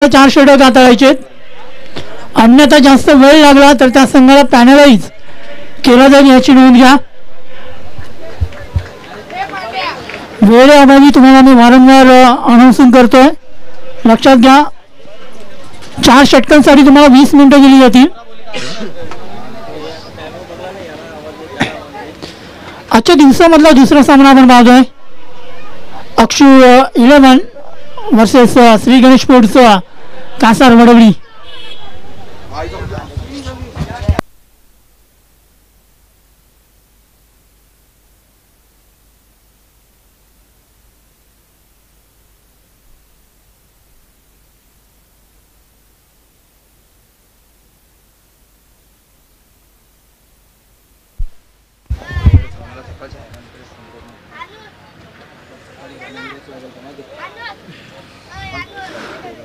4 षटक हाताळायचे, अन्यथा जास्त वेळ लागला तर त्या संघाला पॅनलाइज केला जाईल याची नोंद घ्या. वेळेअभावी तुम्हाला मी वारंवार अनाउन्सिंग करतोय, लक्षात घ्या. 4 षटकांसाठी तुम्हाला 20 मिनिटं दिली जातील. आजच्या दिवसामधला दुसरा सामना आपण पाहतोय, Akshu 11 versus Shri Ganesh sports Kasar Wadavali.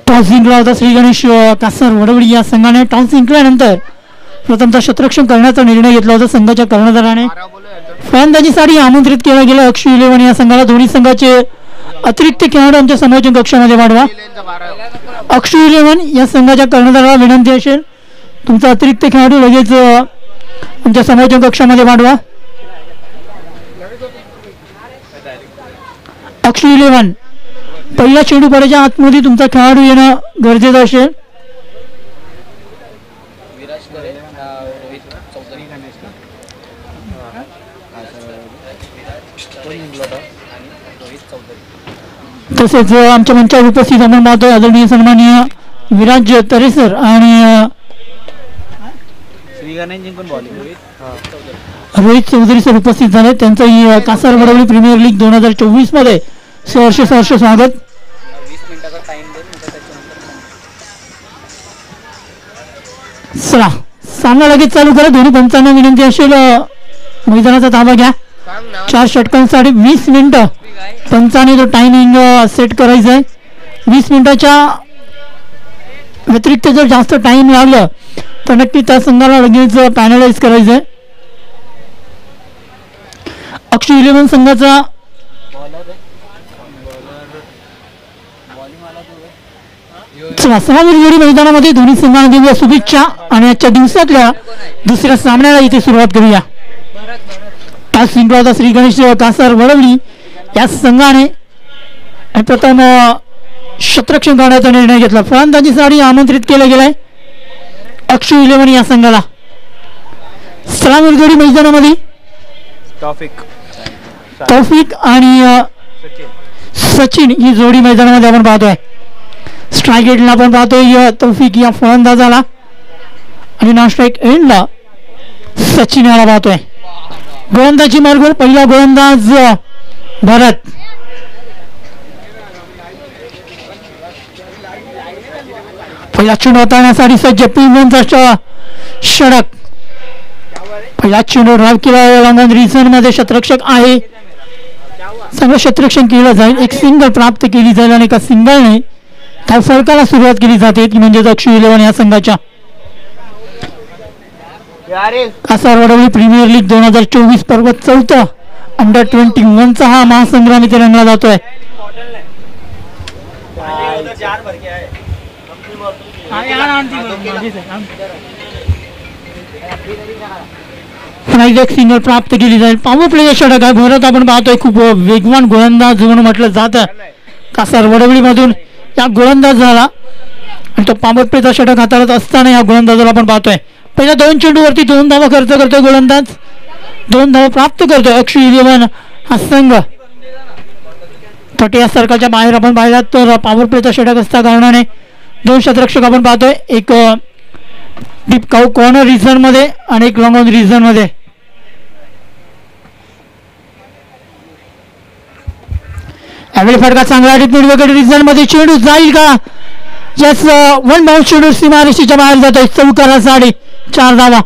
Toss जिंकला होता श्री गणेश कासार वडवडी या संघाने. टॉस जिंकल्यानंतर प्रथमतः क्षेत्ररक्षण करण्याचा निर्णय घेतला होता संघाच्या कर्णधाराने. फलंदाजीसाठी आमंत्रित केलं गेलं अक्षु 11 या संघाला. दोन्ही संघाचे अतिरिक्त खेळाडू आमच्या समायोजन कक्षामध्ये वाढवा. अक्षु 11 या संघाच्या कर्णधाराला विनंती असेल, तुमचा अतिरिक्त खेळाडू लगेच आमच्या समायोजन कक्षामध्ये वाढवा. अक्षु 11 पहिल्या चेंडू पडायच्या आतमध्ये तुमचा खेळाडू येणं गरजेचं असेल. तसेच आमच्या मंचावर उपस्थित आपण पाहतोय आदरणीय सन्माननीय विराज तरेसर आणि रोहित चौधरी सर उपस्थित झाले. त्यांचंही कासार वडवली प्रीमियर लीग 2024 मध्ये सहर्ष स्वागत. चला सामना लगेच चालू करा. दोन्ही पंचांना विनंती असेल मैदानाचा ताबा घ्या. 4 षटकांसाठी 20 मिनिटं पंचाने तो टायमिंग सेट करायचा आहे. 20 मिनिटाच्या व्यतिरिक्त जर जास्त टाइम लागलं तर नक्की त्या संघाला लगेच पॅनलाइज करायचं आहे. अक्षु 11 संघाचा समावीर जोडी मैदानामध्ये दोन्ही संघांना देऊया शुभेच्छा आणि आजच्या दिवसातल्या दुसऱ्या सामन्याला इथे सुरुवात करूया. टॉस जिंकला होता श्री गणेश कासार वडवली या संघाने. प्रथम क्षेत्ररक्षण करण्याचा निर्णय घेतला. फलंदाजीसाठी आमंत्रित केलं गेलंय अक्षु 11 या संघाला. समावीर जोडी मैदानामध्ये तौफिक आणि सचिन ही जोडी मैदानामध्ये आपण पाहतोय. स्ट्राईक एंडला आपण पाहतोय तौफिक या फलंदाजाला आणि नॉन स्ट्राईक एंडला सचिन याला पाहतोय. गोलंदाजी मार्गावर पहिला गोलंदाज भरत. पहिला चेंडू हाताळण्यासाठी सज्ज पिंजचा षटक. पहिला चेंडू ड्राईव्ह केला लॉंग रिझन मध्ये. क्षेत्ररक्षक आहे, चांगलं क्षेत्ररक्षण केलं जाईल. एक सिंगल प्राप्त केली जाईल आणि एका सिंगलने त्या फरकाला सुरुवात केली जाते ती म्हणजे अक्षु 11 या संघाच्या. कासार वडवली प्रीमियर लीग 2024 पर्व 4 अंडर-21 हा महासंग्राम इथे रंगला जातोय. एक सिंगल प्राप्त केली जाईल. पॉवर प्ले षटक आहे. भरत आपण पाहतोय खूप वेगवान गोलंदाज म्हणून म्हटलं जातं कासार वडवली मधून. या गोलंदाज झाला आणि तो पॉवर प्लेचा षटक हाताळत असताना या गोलंदाजाला आपण पाहतोय. पहिल्या 2 चेंडूवरती 2 धावा खर्च करतोय गोलंदाज. 2 धावा प्राप्त करतोय अक्षु 11 हा संघ. तट या सर्कलच्या बाहेर आपण पाहिलात तर पॉवर प्लेचा षटक असता कारणाने 2 क्षेत्ररक्षक आपण पाहतोय. एक डीप कॉर्नर रिझन मध्ये आणि एक लॉंग ऑन रिझन मध्ये. यावेळी फटका चांगला डीप मिड विकेट रिझन मध्ये. चेंडू जाईल का? यस, 1 बाउंस चेंडू सीमारेषेच्या बाहेर जातोय. चौकारा 4.5 धावा.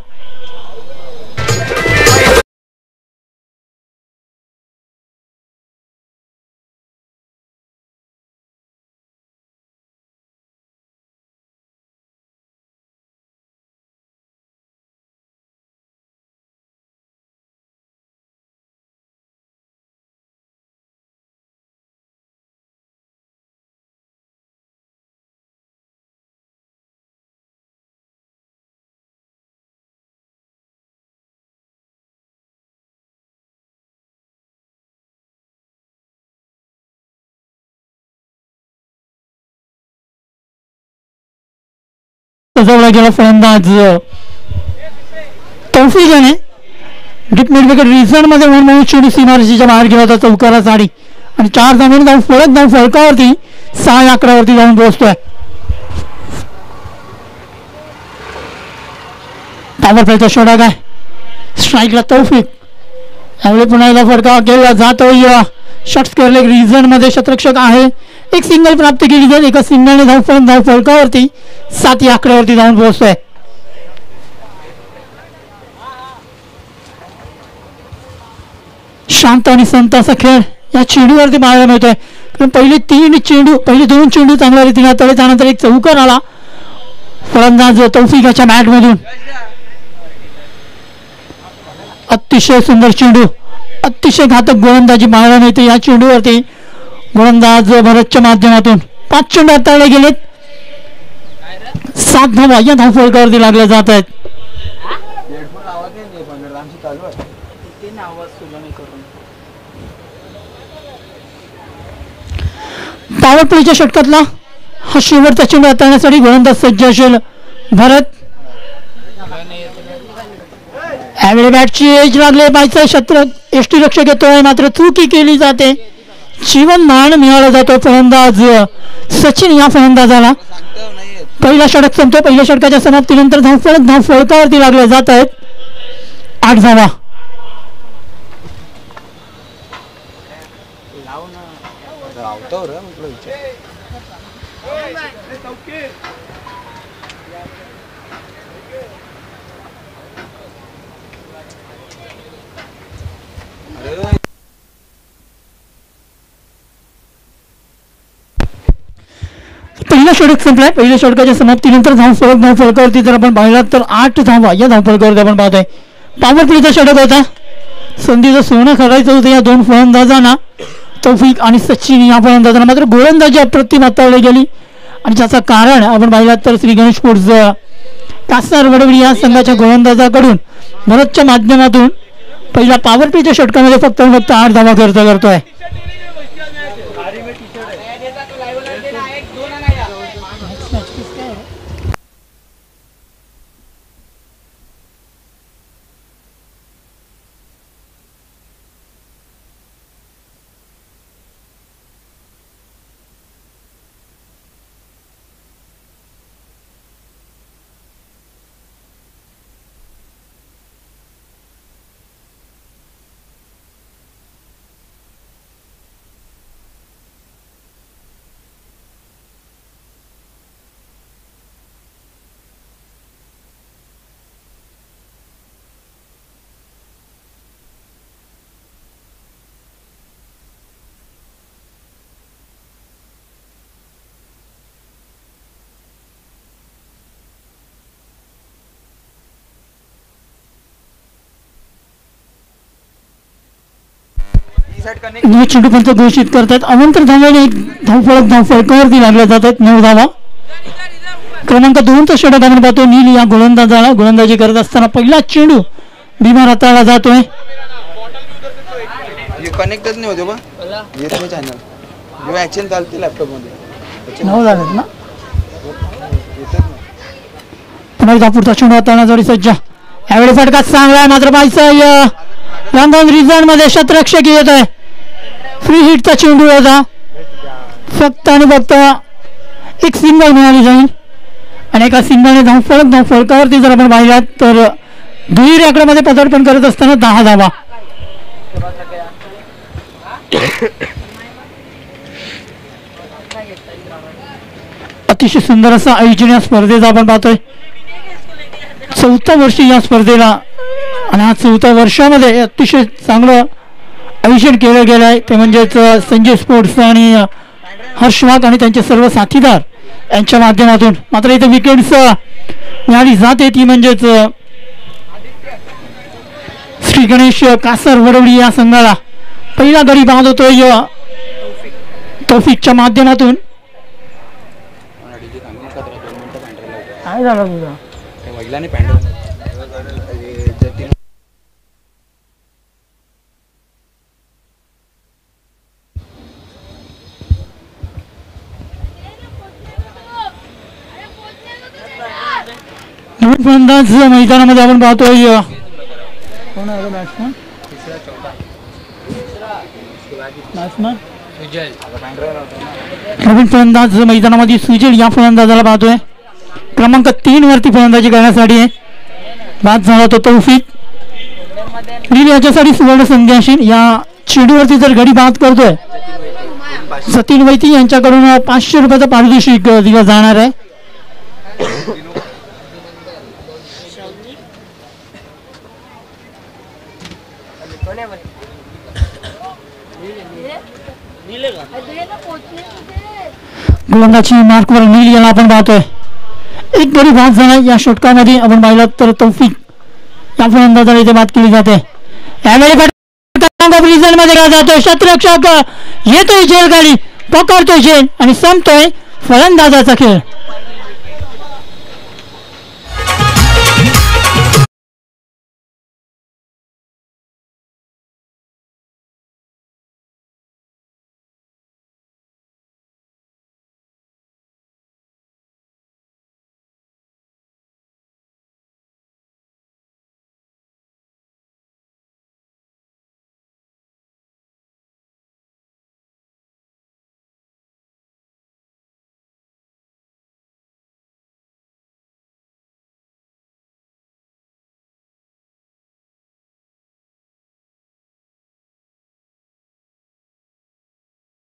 सजवला गेला फलंदाज तौफिक याने डीप मिड विकेट रिझन मध्ये म्हणून चेंडू सीमारेषेच्या बाहेर गेला होता चौकारा साडी आणि 4 धावांनी जाऊन फलकावरती 6-11 वरती जाऊन पोहोचतोय. पॉवर प्लेचा षटक काय स्ट्राईकला तौफिक यावेळी पुन्हा एकदा फटका केला जातोय. शॉर्ट स्क्वेअर लेग रिझन मध्ये शतरक्षक आहे. एक सिंगल प्राप्त केली जाईल. एका सिंगलने धाव फलकावरती 7-11 वरती जाऊन पोहोचतोय. शांत आणि संत असा खेळ या चेंडूवरती पाहायला मिळतोय. कारण पहिले 2 चेंडू चांगल्या रीतीने हाताळले त्यानंतर एक चौकार आला फलंदाज तौफिकाच्या बॅटमधून. अतिशय सुंदर चेंडू अतिशय घातक गोलंदाजी पाहायला मिळते या चेंडूवरती. गोलंदाज भरतच्या माध्यमातून 5 चेंडू हाताळले गेलेत. 7 धावा या धावफलकावरती लागल्या जात आहेत. पॉवर प्लेच्या षटकातला हा शेवटचा चेंडू हाताळण्यासाठी गोलंदाज सज्ज असेल भरत. यावेळी बॅटची एज लागले बायचा शतक यष्टीरक्षक येतोय मात्र चुकी केली जाते. जीवनमान मिळाला जातो फलंदाज सचिन या फलंदाजाला. पहिला षटक संपतो. पहिल्या षटकाच्या समाप्तीनंतर धाव फलकावरती लागले जात आहेत. 8 धावा. पहिला षटक संपलाय. पहिल्या षटकाच्या समाप्तीनंतर धाव फलकावरती जर आपण पाहिलात तर 8 धावा या धावफलकावरती आपण पाहतोय. पॉवर प्लेचा षटक होता. संधीचं सोनं करायचं होतं या 2 फलंदाजांना तौफिक आणि सचिन या फलंदाजांना मात्र गोलंदाजी अप्रतिम हाताळली गेली आणि ज्याचं कारण आपण पाहिलात तर श्री गणेश स्पोर्ट्स कासार वडवडी या संघाच्या गोलंदाजाकडून भरतच्या माध्यमातून पहिला पॉवर प्लेच्या षटकामध्ये फक्त 8 धावा खर्च करतोय. चेंडू पंच घोषित करतात. अवंतर धावाने एक धावफलकावरती लागल्या जातात. 9 धावा. क्रमांक 2चा षटक आपण पाहतो. नील या गोलंदाजाला गोलंदाजी करत असताना पहिला चेंडू बिमार हाताळला जातोय. कनेक्टच नाही होते बा येत नाही चॅनल जेव्हा ऍक्शन चालते लॅपटॉप मध्ये 9 झालेत ना. पुन्हा एकदा पुढचा चेंडू हाताळण्यासाठी सज्ज. यावेळी फटका चांगला आहे मात्र बायचा लंडन रिझन मध्ये शतरक्षक येत आहे. फ्री हिटचा चेंडू होता. फक्त आणि फक्त एक सिंगल मिळाली जाईल आणि एका सिंगलने धावफलकावरती जर आपण पाहिलात तर दुहेरी आकड्यामध्ये पदार्पण करत असताना 10 धावा. अतिशय सुंदर असा आयोजन या स्पर्धेचा आपण पाहतोय. 4थं वर्ष या स्पर्धेला आणि हा 4थ्या वर्षामध्ये अतिशय चांगलं आयोजन केलं गेलं आहे. ते म्हणजेच संजय स्पोर्ट्स आणि हर्षवाग आणि त्यांचे सर्व साथीदार यांच्या माध्यमातून. मात्र इथे विकेट्स मिळाली जाते ती म्हणजेच श्री गणेश कासार वडवडी या संघाला पहिला गडी बाद होतोय तौफिकच्या माध्यमातून. काय झालं तुझं नवीन फलंदाज मैदानामध्ये आपण पाहतोय. कोण आहे बॅट्समन? नवीन फलंदाज मैदानामध्ये सुजल या फलंदाजाला पाहतोय. क्रमांक 3 वरती फलंदाजी करण्यासाठी आहे. बाद झाला तो तौफिक. याच्यासाठी सुवर्ण संधी असेल. या चेंडूवरती जर गडी बाद करतोय सतीन वैती यांच्याकडून 500 रुपयाचा पारितोषिक दिला जाणार आहे. गोलंदाजी मार्कवर नील याला आपण पाहतोय. एक गडी बाद झाला या षटकामध्ये आपण पाहिलं तर तौफिक या फलंदाजाला इथे बाद केली जाते. यावेळी मध्ये जातोय शतरक्षक येतोय झेल गाडी पकडतोय झेल आणि संपतोय फलंदाजाचा खेळ.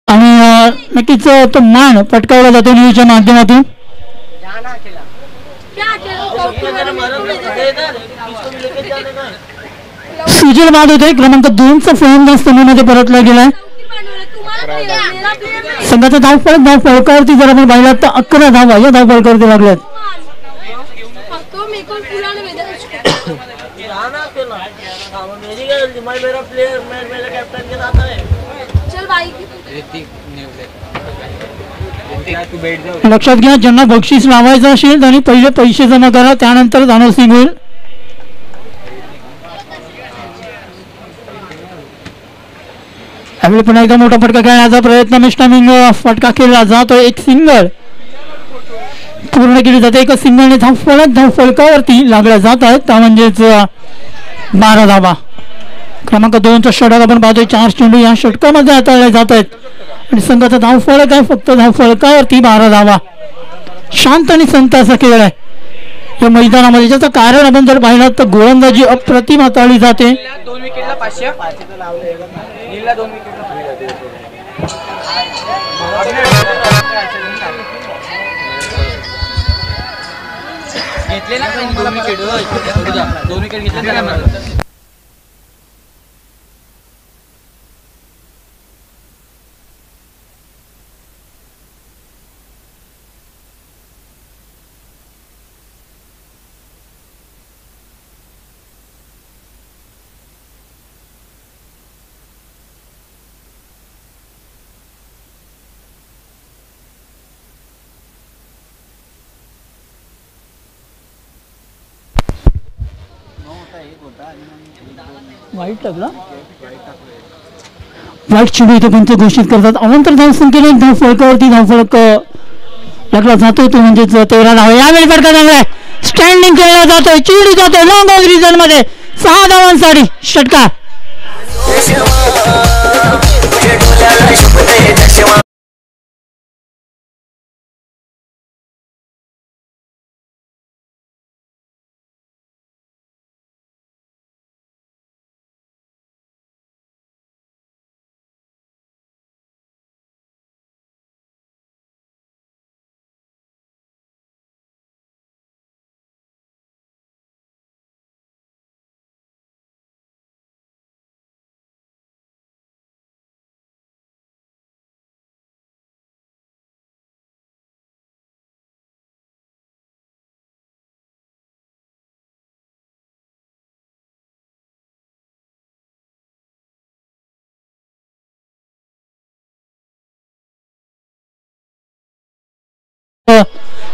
आणि नक्कीच तो मान पटकावला जातो न्यूजच्या माध्यमातून. सुजल बाद होते. क्रमांक 2चा फलंदाज संघामध्ये परतला गेलाय. संघाचा धावफलकावरती जर आपण पाहिला तर 11 धावा या धावफलकावरती लागल्यात. लक्षात घ्या ज्यांना बक्षीस लावायचं असेल त्यांनी पहिले पैसे जमा करा त्यानंतर अनाउन्सिंग होईल. यावेळी पुन्हा एकदा मोठा फटका खेळण्याचा प्रयत्न मिस्टामिंग फटका खेळला जातो. एक सिंगल पूर्ण केली जाते. एका सिंगलने धावफलकावरती लागल्या जात आहेत त्या म्हणजेच 12 धावा. क्रमांक 2चा षटक आपण पाहतोय. 4 चेंडू या षटकामध्ये हाताळले जात आहेत आणि संघाचा धावफलक आहे फक्त धावफलकावरती 12 धावा. शांत आणि संत असा खेळ आहे या मैदानामध्ये. ज्याचं कारण आपण जर पाहिलं तर गोलंदाजी अप्रतिम हाताळली जाते. 2 विकेटला 500 घेतले ना 2 विकेट घेतले. वाईट लागला. वाईट चेंडू इथे पंच घोषित करतात. अवंतर धावसंख्येने धावफलकावरती धावफलक लागला जातोय तो म्हणजेच 13 धावा. यावेळी फटका लागलाय. स्टँडिंग खेळला जातोय. चेंडू जातोय लॉंग ऑफ रिजन मध्ये 6 धावांसाठी षटकार.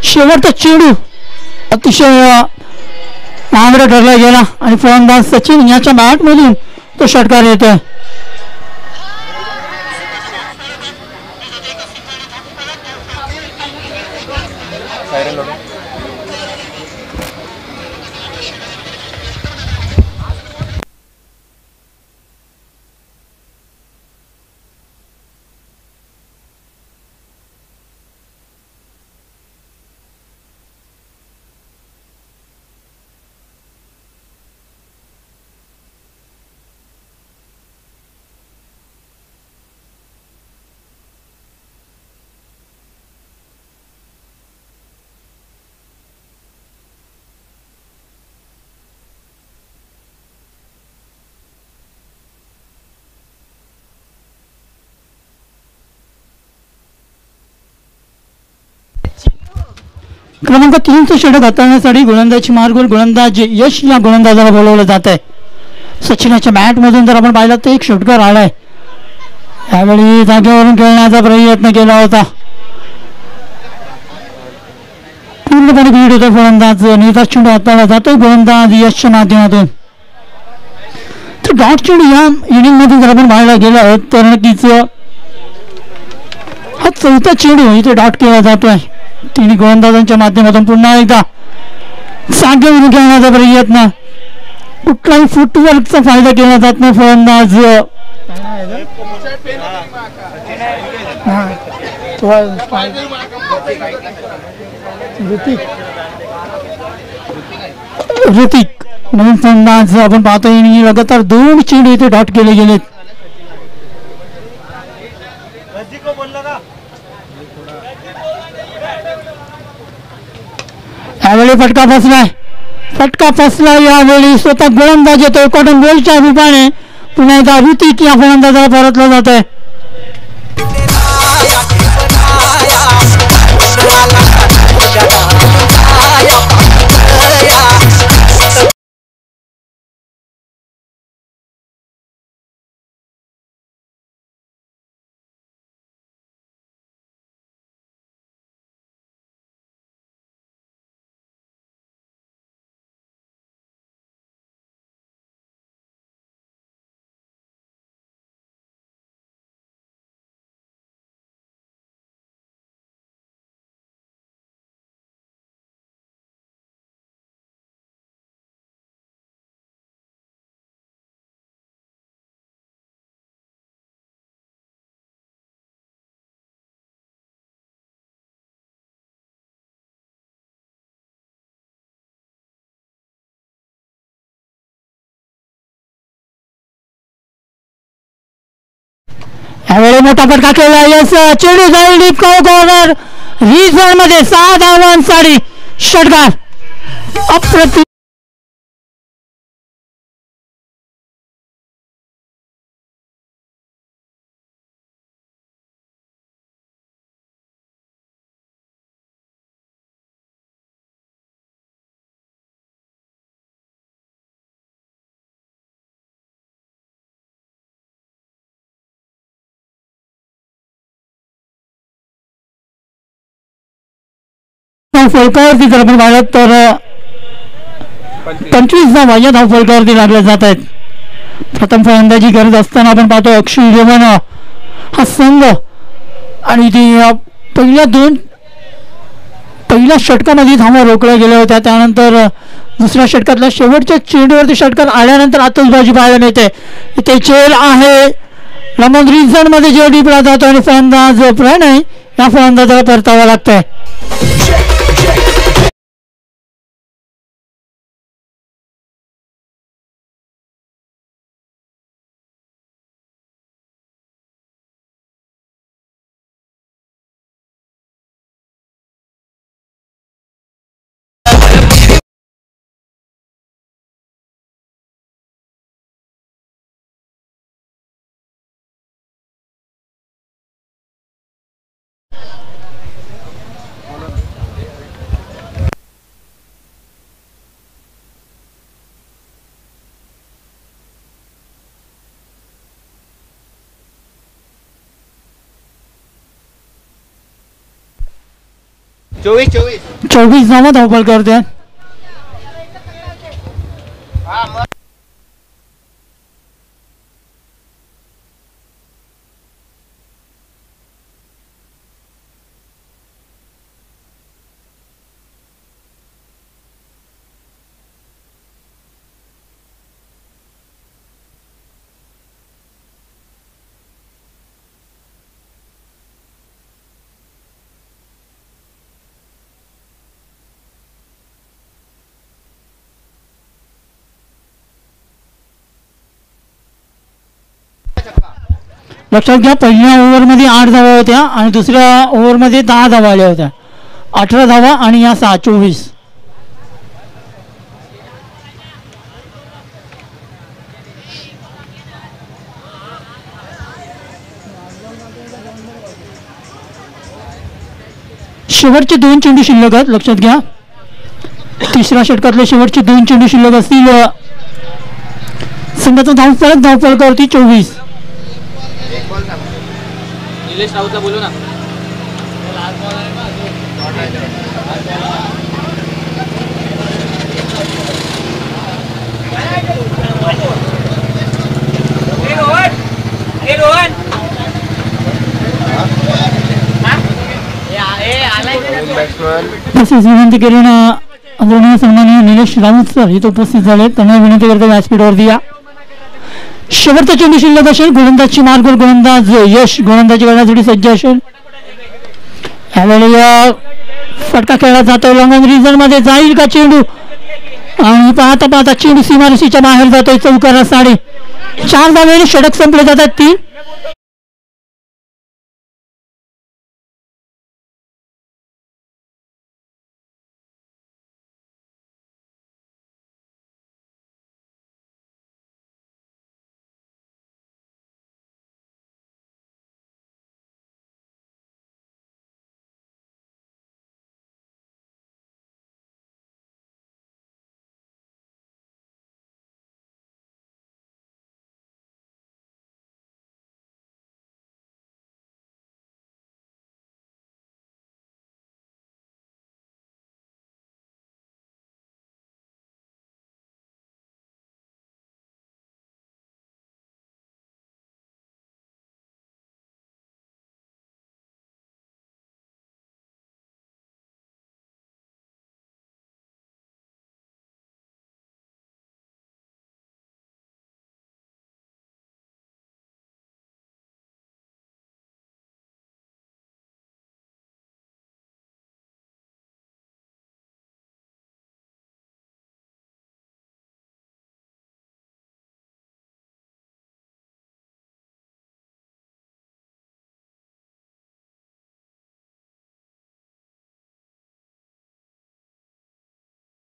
शेवटचा चेंडू अतिशय महागडा ठरला गेला आणि फलंदाज सचिन याच्या बॅटमधून तो षटकार येतोय. क्रमांक 3चं षटक हाताळण्यासाठी गोलंदाजी मार्गवर गोलंदाज यश या गोलंदाजाला बोलवलं जात आहे. सचिनाच्या बॅटमधून जर आपण पाहिलं तर एक षटकार आलाय. यावेळी जागेवरून खेळण्याचा प्रयत्न केला होता. पूर्णपणे बीड होतो गोलंदाज नेता चेंडू हाताळला जातोय गोलंदाज यशच्या माध्यमातून. तर डॉट चेंडू या इनिंग मध्ये जर आपण पाहायला गेलं तर नक्कीच हा 4था चेंडू इथे डॉट केला जातोय. तिन्ही गोलंदाजांच्या माध्यमातून पुन्हा एकदा जागेवरून खेळण्याचा प्रयत्न. कुठलाही फुटवर्कचा फायदा केला जात नाही. फलंदाज ऋतिक म्हणून फलंदाज आपण पाहतोय. लगातार 2 चेंडू इथे डॉट केले गेलेत. यावेळी फटका फसलाय यावेळी स्वतः गोलंदाज येतोय. कॉटन बॉलच्या रूपाने पुन्हा एकदा ऋतिक या फलंदाजाला परतलं जात आहे. यावेळी मोठा फटका केला. यस चेंडू जाईल डीप कॉर्नर रिझन मध्ये 6 धावांसाठी षटकार. अप्रतिम फलकावरती जर आपण पाहिलं तर 25 धावा या धाव फलकावरती लागल्या जात आहेत. प्रथम फलंदाजी करत असताना आपण पाहतो अक्षय इलेव्हन हा संघ आणि ती पहिल्या षटकामध्ये धावा रोखल्या गेल्या होत्या. त्यानंतर दुसऱ्या षटकातल्या शेवटच्या चेंडूवरती षटकार आल्यानंतर आतषबाजी पाहायला मिळते. इथे चेल आहे लमन रिझन मध्ये जेव डिपला जातो आणि फलंदाज प्रणय या फलंदाजाला परतावा लागतंय. चोवीस धावा धावपळ करते. लक्षात घ्या पहिल्या ओव्हरमध्ये 8 धावा होत्या आणि दुसऱ्या ओव्हरमध्ये 10 धावा आल्या होत्या. 18 धावा आणि या 6 24. शेवटचे 2 चेंडू शिल्लक आहेत, लक्षात घ्या. तिसऱ्या षटकातले शेवटचे 2 चेंडू शिल्लक असतील. संघाचा धावफलकावरती 24. निलेश राऊतला बोलू ना. तसेच विनंती केली ना आदरणीय सन्माननीय निलेश राऊत सर इथे उपस्थित झाले, त्यांना विनंती करतो व्यासपीठावरती या. शेवटचा चेंडू शिल्लक असेल. गोलंदाजची मार्गवर गोलंदाज यश गोलंदाजी करण्यासाठी सज्ज असेल. यावेळी फटका खेळला जातो. लॉंग रिझन मध्ये जाईल का चेंडू, आणि पाहता पाहता चेंडू सीमारेषेच्या बाहेर जातोय. चौकारा 4.5 धावेने षटक संपले जातात. 3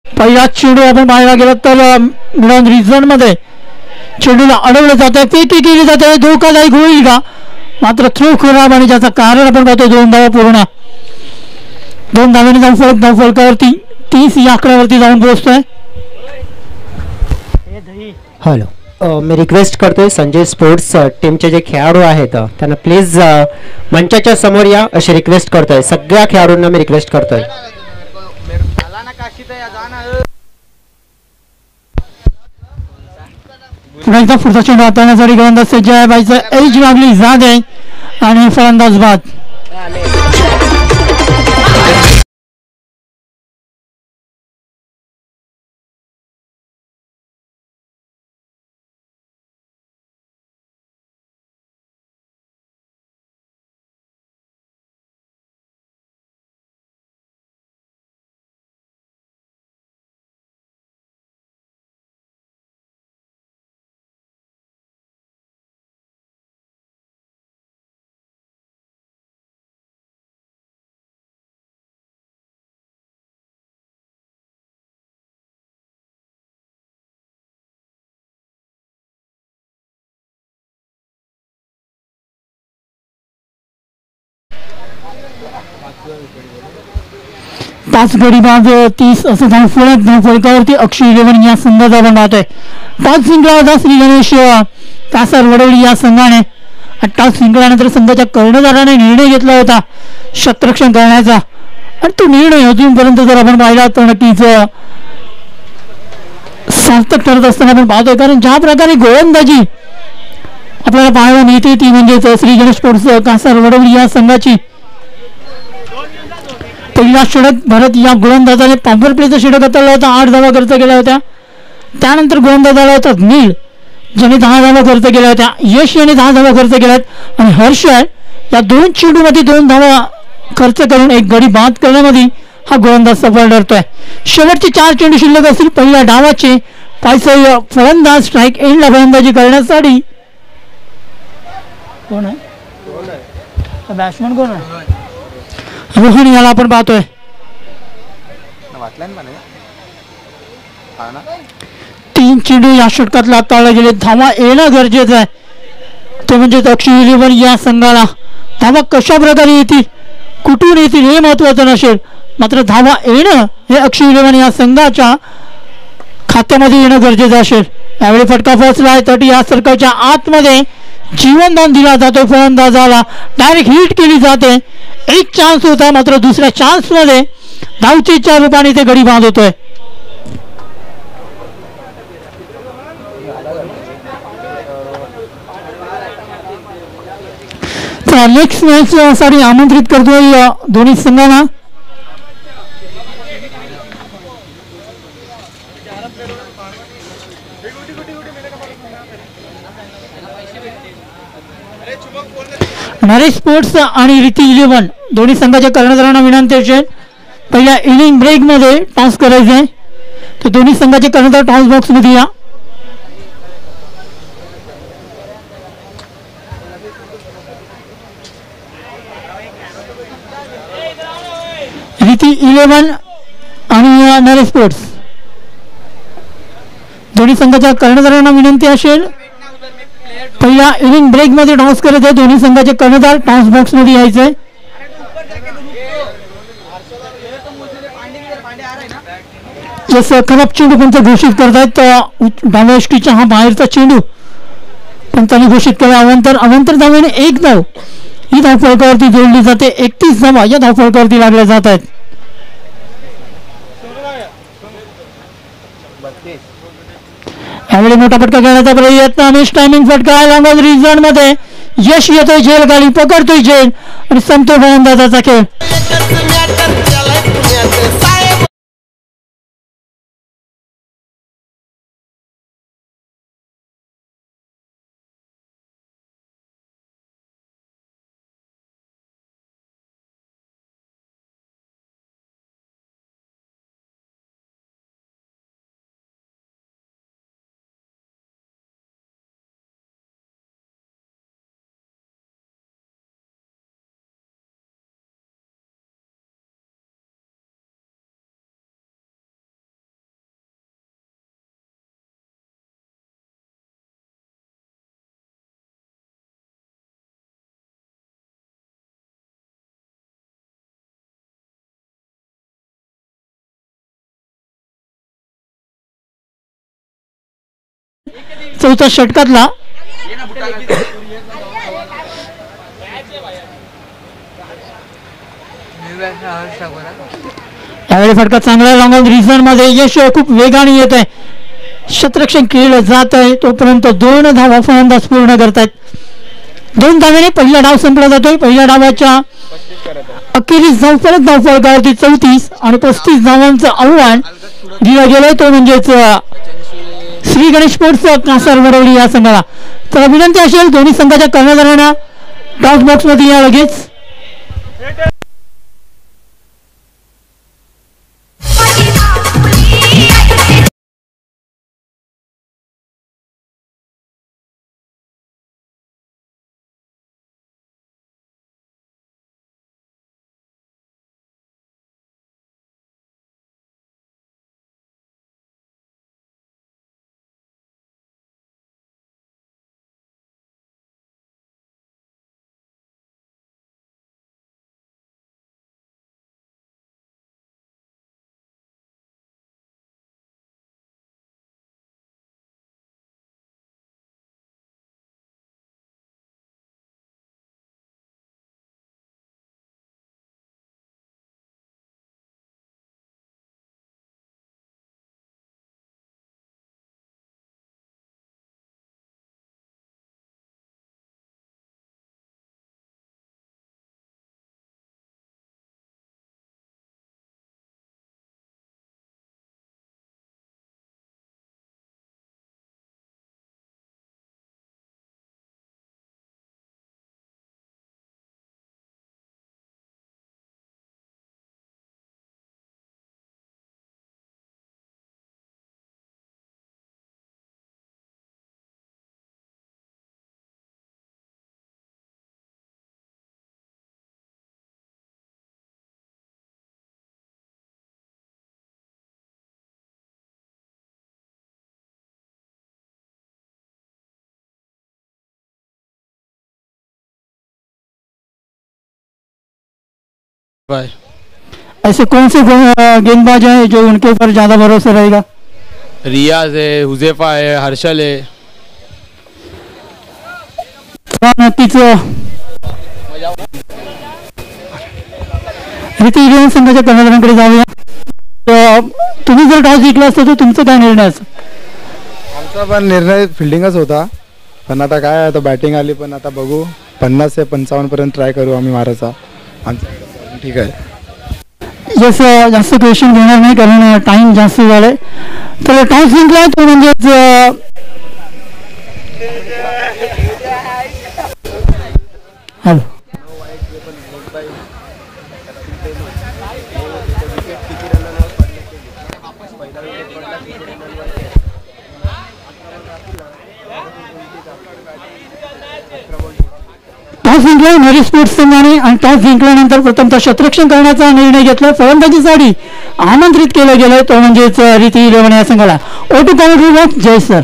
पहिला चेंडू आपण पाहायला गेलो तर मिडॉन रिझन मध्ये चेंडूला अडवलं जातं, फेकी केली जाते. धोकादायक होईल का, मात्र थ्रो खराब, आणि ज्याचं कारण आपण पाहतो 2 धावा पूर्ण. 2 धावेने धावफलकावरती 30 या आकड्यावरती जाऊन पोहोचतोय. हॅलो, मी रिक्वेस्ट करतोय संजय स्पोर्ट्स टीमचे जे खेळाडू आहेत त्यांना प्लीज मंचाच्या समोर या अशी रिक्वेस्ट करतोय. सगळ्या खेळाडूंना मी रिक्वेस्ट करतोय. पुढचा चेंडू हाताळण्यासाठी गोलंदाज सज्ज आहे. बाईचं एज लागली जाद आहे आणि फलंदाज बाद. पाच गडी बाद 30 असं धावफलकावरती अक्षय 11 या संघाचा आपण पाहतोय. टॉस जिंकला होता श्री गणेश कासार वडवली या संघाने. टॉस जिंकल्यानंतर संघाच्या कर्णधाराने निर्णय घेतला होता क्षेत्ररक्षण करण्याचा, आणि तो निर्णय अजूनपर्यंत जर आपण पाहिला तर नक्कीच सार्थक ठरत असताना आपण पाहतोय. कारण ज्या प्रकारे गोलंदाजी आपल्याला पाहायला मिळते ती म्हणजेच श्री गणेश स्पोर्ट्स कासार वडवली या संघाची. पहिला षटक भरत या गोलंदाजाने पॉवर प्लेचा षटक हाताळला होता, 8 धावा खर्च केल्या होत्या. त्यानंतर गोलंदाज आला होता नील, ज्याने 10 धावा खर्च केल्या होत्या. यश याने 10 धावा खर्च केल्यात, आणि हर्ष या 2 चेंडूमध्ये 2 धावा खर्च करून एक गडी बाद करण्यामध्ये हा गोलंदाज सफल ठरतोय. शेवटचे 4 चेंडू शिल्लक असतील पहिल्या डावाचे. पायसय फलंदाज स्ट्राईक एंडला फलंदाजी करण्यासाठी कोण आहे, बॅट्समन कोण आहे, रोहन याला आपण पाहतोय. 3 चेंडू या षटकातला हाताळले गेले. धावा येणं गरजेचं आहे, ते म्हणजे अक्षय 11 या संघाला धावा कशा प्रकारे येतील कुठून येतील हे महत्त्वाचं नसेल, मात्र धावा येणं हे अक्षय इलेव्हन या संघाच्या खात्यामध्ये येणं गरजेचं असेल. यावेळी फटका फसला आहे. तटी या सर्कलच्या आतमध्ये जीवनदान दिला जातो. फलंदाजाला डायरेक्ट हिट केली जाते. एक चान्स होता, मात्र दुसऱ्या चान्समध्ये धावचेच्या रूपाने ते गडी बाद होतोय. नेक्स्ट मॅच साठी आमंत्रित करतोय दोन्ही संघांना. नरेश स्पोर्ट्स आणि रीती इलेव्हन दोन्ही संघाच्या कर्णधारांना विनंती असेल पहिल्या इनिंग ब्रेक मध्ये टॉस करायचे आहे, तर दोन्ही संघाचे कर्णधार टॉस बॉक्स मध्ये या. रीती इलेव्हन आणि नरेश स्पोर्ट्स दोन्ही संघाच्या कर्णधारांना विनंती असेल पहिल्या इनिंग ब्रेक मध्ये टॉस करत आहे. दोन्ही संघाचे कर्णधार टॉस बॉक्स मध्ये यायचे. जसं खराब चेंडू पंच घोषित करतायत. डाव्या यष्टीचा हा बाहेरचा चेंडू पंचांनी घोषित केला. अवंतर धावेने 1 धाव ही धावफलकावरती जोडली जाते. 31 धावा या धावफलकावरती लागल्या जात आहेत. यावेळी मोठा फटका घेण्याचा प्रयत्न अमिश टायमिंग फटका लॉंग रिझन मध्ये यश येतोय. झेल गाडी पकडतोय झेल आणि संपतो फलंदाजाचा खेळ. चौथ्या षटकातला यावेळी फटका चांगला लॉंग रिझन मध्ये यश खूप वेगाने येत आहे. क्षेत्ररक्षण केलं जात आहे तोपर्यंत 2 धावा फलंदाज पूर्ण करतायत. 2 धाव्याने पहिला डाव संपला जातोय. पहिल्या डावाच्या अखेरीस परत धावफलकावरती 34 आणि 35 धावांचं आव्हान दिलं गेलंय. तो म्हणजेच श्री गणेश स्पोर्ट्स कासार वडवली या संघाला. तर विनंती असेल दोन्ही संघाच्या कर्णधारांना टॉस बॉक्स मध्ये या लगेच. भाई ऐसे कौन से गेंदबाज हैं जो उनके ऊपर ज़्यादा भरोसा रहेगा? रियाज है, हुजेफा है, हर्षल है. नक्कीच रीती इलेव्हन संघाच्या कर्णधारांकडे जाऊया. तुम्ही जर टॉस जिंकला असता तर तुमचं काय निर्णय असं? आमचा पण निर्णय फिल्डिंगच होता, पण आता काय आता बॅटिंग आली, पण आता बघू 50 ते 55 पर्यंत ट्राय करू आम्ही मारायचा. ठीक आहे. यस, जास्त क्वेश्चन घेणार नाही कारण टाइम जास्त झालाय. तर टॉस जिंकला तो म्हणजेच हॅलो टॉस जिंकला मेरी स्पोर्ट्स संघाने आणि टॉस जिंकल्यानंतर प्रथमतः क्षेत्ररक्षण करण्याचा निर्णय घेतला. फलंदाजीसाठी आमंत्रित केलं गेलं तो म्हणजेच रीती इलेव्हन या संघाला. ओटू कॉमेंट्री बॉक्स जय सर.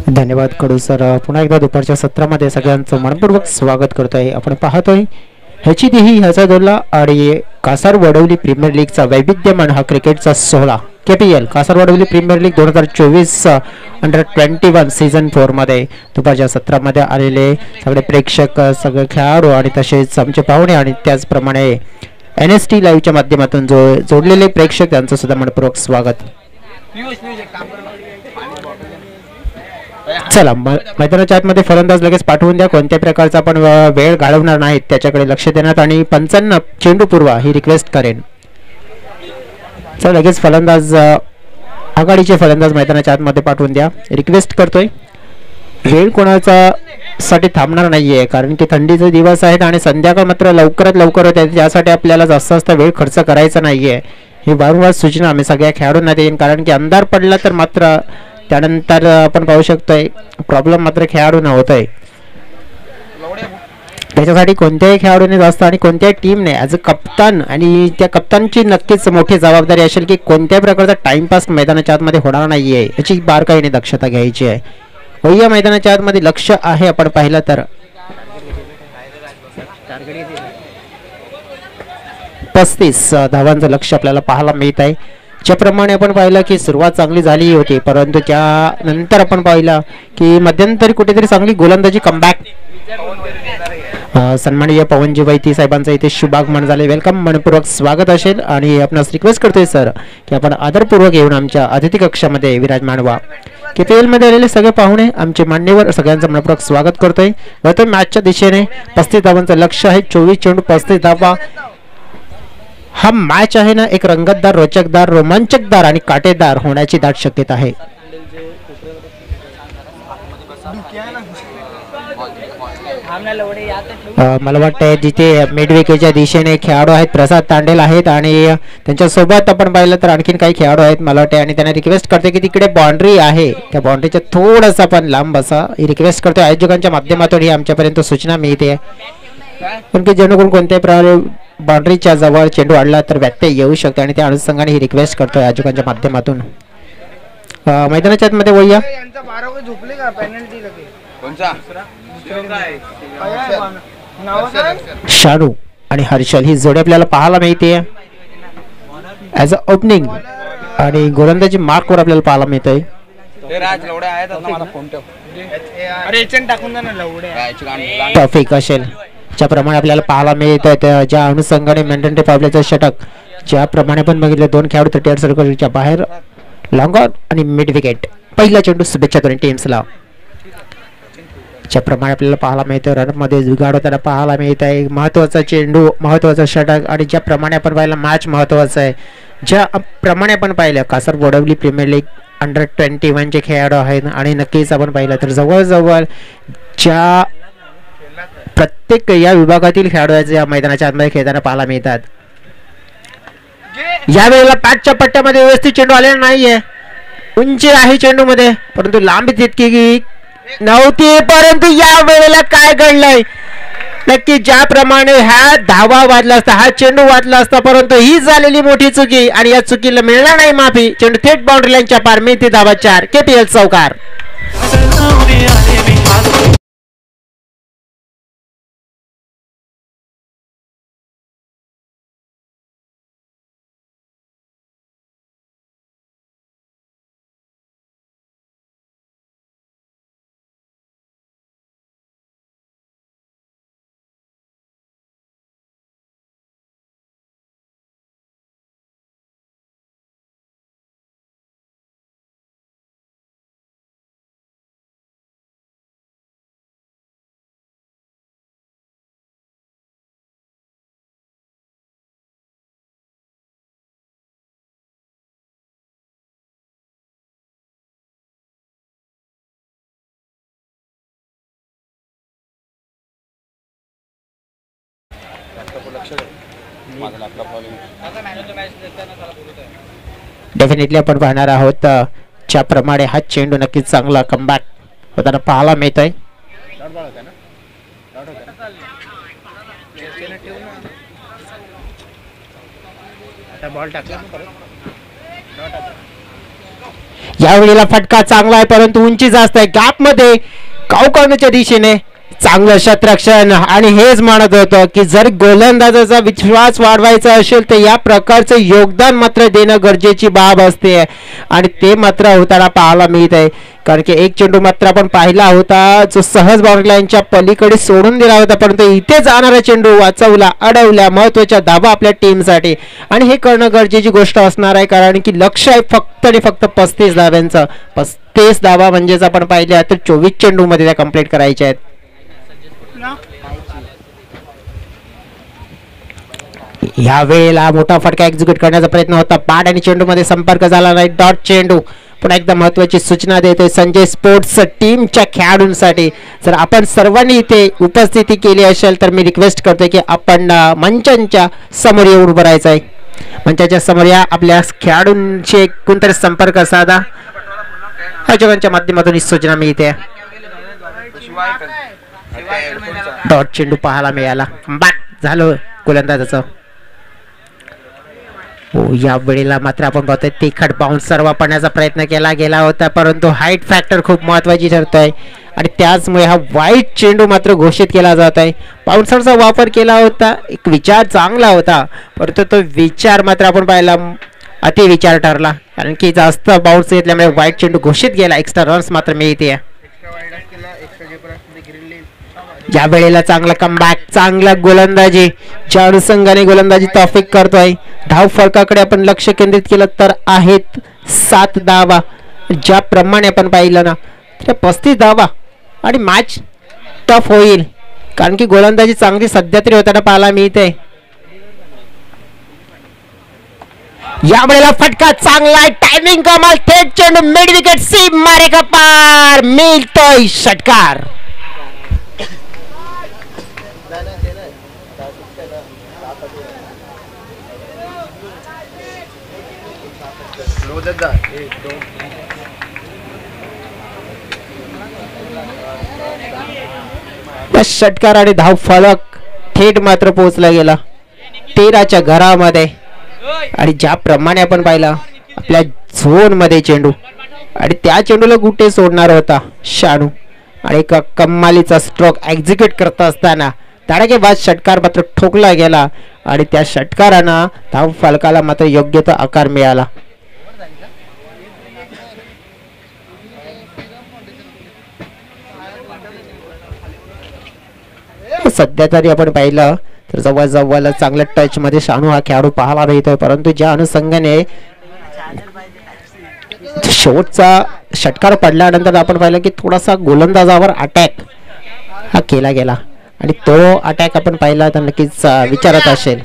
धन्यवाद कडू सर. पुन्हा एकदा दुपारच्या सत्रामध्ये सगळ्यांचं मनपूर्वक स्वागत करतोय. आपण पाहतोय ह्याची देही ह्याचा दोल्ला आणि कासार वडवली प्रीमियर लीगचा वैविध्यमान हा क्रिकेटचा सोहळा KPL Kasar Vadavali premier league 2024 under season 4 मध्ये दुपारच्या सत्रामध्ये आलेले सगळे प्रेक्षक, सगळे खेळाडू आणि तसेच आमचे पाहुणे आणि त्याचप्रमाणे NST लाईव्हच्या माध्यमातून जोडलेले प्रेक्षक त्यांचं सुद्धा मनपूर्वक स्वागत. चला मैदानाच्या आतमध्ये फलंदाज लगेच पाठवून द्या. कोणत्या प्रकारचा आपण वेळ घालवणार नाहीत त्याच्याकडे लक्ष देण्यात आणि पंचांना चेंडू पूर्वा ही रिक्वेस्ट करेन. चला लगेच फलंदाज आघाडीचे फलंदाज मैदानाच्या आतमध्ये पाठवून द्या. रिक्वेस्ट करतोय. वेळ कोणाचा साठी थांबणार नाहीये कारण की थंडीचे दिवस आहेत आणि संध्याकाळ मात्र लवकरात लवकर होते. त्यासाठी आपल्याला जास्त वेळ खर्च करायचा नाहीये. ही वारंवार सूचना आम्ही सगळ्या खेळाडूंना देईन कारण की अंधार पडला तर मात्र त्यानंतर आपण पाहू शकतोय प्रॉब्लेम मात्र खेळाडूंना होतोय. त्याच्यासाठी कोणत्याही खेळाडूने जास्त आणि कोणत्याही टीमने ॲज अ कप्तान आणि त्या कप्तानची नक्कीच मोठी जबाबदारी असेल की कोणत्याही प्रकारचा टाइमपास मैदानाच्या आतमध्ये होणार नाहीये याची बारकाईने दक्षता घ्यायची आहे. वह्या मैदानाच्या आतमध्ये लक्ष आहे आपण पाहिलं तर 35 धावांचं लक्ष आपल्याला पाहायला मिळत आहे. ज्याप्रमाणे आपण पाहिलं की सुरुवात चांगली झाली होती परंतु त्यानंतर आपण पाहिलं की मध्यंतरी कुठेतरी चांगली गोलंदाजी कमबॅक. सन्माननीय पवनजी वैती साहेबांचं इथे शुभागमन झाले. वेलकम, मनपूर्वक स्वागत असेल आणि आपणास रिक्वेस्ट करतोय सर की आपण आदरपूर्वक येऊन आमच्या अतिथी कक्षामध्ये विराजमान व्हा. KPL मध्ये आलेले सगळे पाहुणे आमचे मान्यवर सगळ्यांचं मनपूर्वक स्वागत करतोय. प्रथम मॅचच्या दिशेने 35 धावांचं लक्ष आहे. 24 चेंडू 35 धावा. हा मॅच आहे ना एक रंगतदार, रोचकदार, रोमांचकदार आणि काटेदार होण्याची दाट शक्यता आहे. मला वाटतंय जिथे मिडविकेटच्या दिशेने खेळाडू आहेत प्रसाद तांडेल आहेत आणि त्यांच्यासोबत आपण पाहिलं तर आणखीन काही खेळाडू आहेत मला वाटते आणि त्यांना रिक्वेस्ट करते की तिकडे बाउंड्री आहे त्या बाउंड्रीच्या थोडंसं पण लांब असा ही रिक्वेस्ट करतो. आयोजकांच्या माध्यमातून ही आमच्यापर्यंत सूचना मिळते पण की जेणेकरून कोणत्याही प्रकारे बाउंड्रीच्या जवळ चेंडू आडला तर व्यत्यय येऊ शकते आणि त्या अनुषंगाने ही रिक्वेस्ट करतोय आयोजकांच्या माध्यमातून. मैदानाच्या आतमध्ये वळूया. शानू आणि हर्षल ही जोडी आपल्याला पाहायला मिळते ॲज अ ओपनिंग आणि गोलंदाजी मार्कवर आपल्याला पाहायला मिळतंय. टॉपिक असेल ज्याप्रमाणे आपल्याला पाहायला मिळतं ज्या अनुषंगाने मेंढन टेप आपल्याचं षटक ज्याप्रमाणे पण बघितलं 2 खेळाडू 38 सर्कलच्या बाहेर लॉंग ऑन आणि मिड विकेट. पहिला चेंडू शुभेच्छा दोन्ही टीम्सला. ज्याप्रमाणे आपल्याला पाहायला मिळतं रनमध्ये जुगाड होताना पाहायला मिळत आहे. महत्त्वाचा चेंडू, महत्त्वाचा षटक आणि ज्याप्रमाणे आपण पाहिलं मॅच महत्त्वाचं आहे. ज्याप्रमाणे आपण पाहिलं कासार वडवली प्रीमियर लीग अंडर-21 चे खेळाडू आहेत आणि नक्कीच आपण पाहिलं तर जवळजवळ ज्या प्रत्येक या विभागातील खेळाडू या मैदानाच्या आतमध्ये खेळताना पाहायला मिळतात. यावेळेला पॅचच्या पट्ट्यामध्ये व्यवस्थित चेंडू आलेला नाहीये. उंची आहे चेंडू मध्ये परंतु लांबी तितकी नव्हती. परंतु या वेळेला काय घडलंय नक्की ज्याप्रमाणे हा धावा वाजला असता हा चेंडू वाजला असता परंतु ही झालेली मोठी चुकी आणि या चुकीला मिळणार नाही माफी. चेंडू थेट बाउंड्री लाईनच्या पार. मिळते धावा 4. KPL चौकार. डेफिनेटली आपण पाहणार आहोत ज्याप्रमाणे हा चेंडू नक्कीच चांगला कमबॅक होताना पाहायला मिळतोय. यावेळेला फटका चांगला आहे परंतु उंची जास्त आहे. गॅप मध्ये काऊ करण्याच्या दिशेने चांगलं शतरक्षण आणि हेच म्हणत होतं की जर गोलंदाजाचा विश्वास वाढवायचा असेल तर या प्रकारचं योगदान मात्र देणं गरजेची बाब असते आणि ते मात्र होताना पाहायला मिळत आहे. कारण की एक चेंडू मात्र आपण पाहिला होता जो सहज बाउंड्री लाईनच्या पलीकडे सोडून दिला होता परंतु इथे जाणारा चेंडू वाचवला अडवल्या महत्वाच्या धावा आपल्या टीमसाठी आणि हे करणं गरजेची गोष्ट असणार आहे कारण की लक्ष आहे फक्त आणि फक्त 35 धाव्यांचं. 35 धावा म्हणजेच आपण पाहिल्या तर 24 चेंडू मध्ये त्या कंप्लीट करायच्या आहेत. या वेळेला मोठा फटका एक्झिक्यूट करण्याचा प्रयत्न होता. बॅट आणि चेंडू मध्ये संपर्क झाला नाही. डॉट चेंडू. पुन्हा एकदा महत्वाची सूचना देतोय संजय स्पोर्ट्स टीमच्या खेळाडूंसाठी जर आपण सर्वांनी इथे उपस्थिती केली असेल तर मी रिक्वेस्ट करतोय की आपण मंचांच्या समोर येऊन उभं राहायचं आहे. मंचाच्या समोर या आपल्या खेळाडूंशी कोणतरी संपर्क साधा आयोजकांच्या माध्यमातून ही सूचना मी इथे. डॉट चेंडू पाहायला मिळाला. बॅट झालं गोलंदाजाचं. हो या वेळेला मात्र आपण पाहतोय तिखट बाउन्सर वापरण्याचा प्रयत्न केला गेला होता परंतु हाईट फॅक्टर खूप महत्वाची ठरतोय आणि त्याचमुळे हा वाईट चेंडू मात्र घोषित केला जात आहे. बाउन्सरचा वापर केला होता एक विचार चांगला होता परंतु तो विचार मात्र आपण पाहिला अतिविचार ठरला कारण की जास्त बाउन्स घेतल्यामुळे वाईट चेंडू घोषित केला. एक्स्ट्रा रन्स मात्र मिळते. या वेळेला चांगला कमबॅक चांगला गोलंदाजी ज्या अनुषंगाने गोलंदाजी तौफीक करतोय. धाव फरकाकडे आपण लक्ष केंद्रित केलं तर आहेत 7 धावा ज्याप्रमाणे आपण पाहिलं ना तर 35 धावा आणि मॅच टफ होईल कारण की गोलंदाजी चांगली सध्या तरी होताना पाहायला मिळते. या वेळेला फटका चांगला टायमिंग कमाल थेट चेंडू मिड विकेट सीम मारे का पार मिळतोय षटकार. षटकार आणि धाव फलक थेट मात्र पोहोचला गेला 13च्या घरामध्ये आणि ज्याप्रमाणे आपण पाहिलं आपल्या झोन मध्ये चेंडू आणि त्या चेंडूला गुटे सोडणार होता शानू आणि एक कमालीचा स्ट्रोक एक्झिक्यूट करत असताना धडाकेबाज षटकार मात्र ठोकला गेला आणि त्या षटकारानं धाव फलकाला मात्र योग्य तो आकार मिळाला. सध्या तरी आपण पाहिलं तर जवळ चांगल्या टच मध्ये शानू हा खेळाडू पाहायला मिळतोय परंतु ज्या अनुषंगाने शेवटचा षटकार पडल्यानंतर आपण पाहिलं की थोडासा गोलंदाजावर अटॅक हा केला गेला आणि तो अटॅक आपण पाहिला तर नक्कीच विचारत असेल.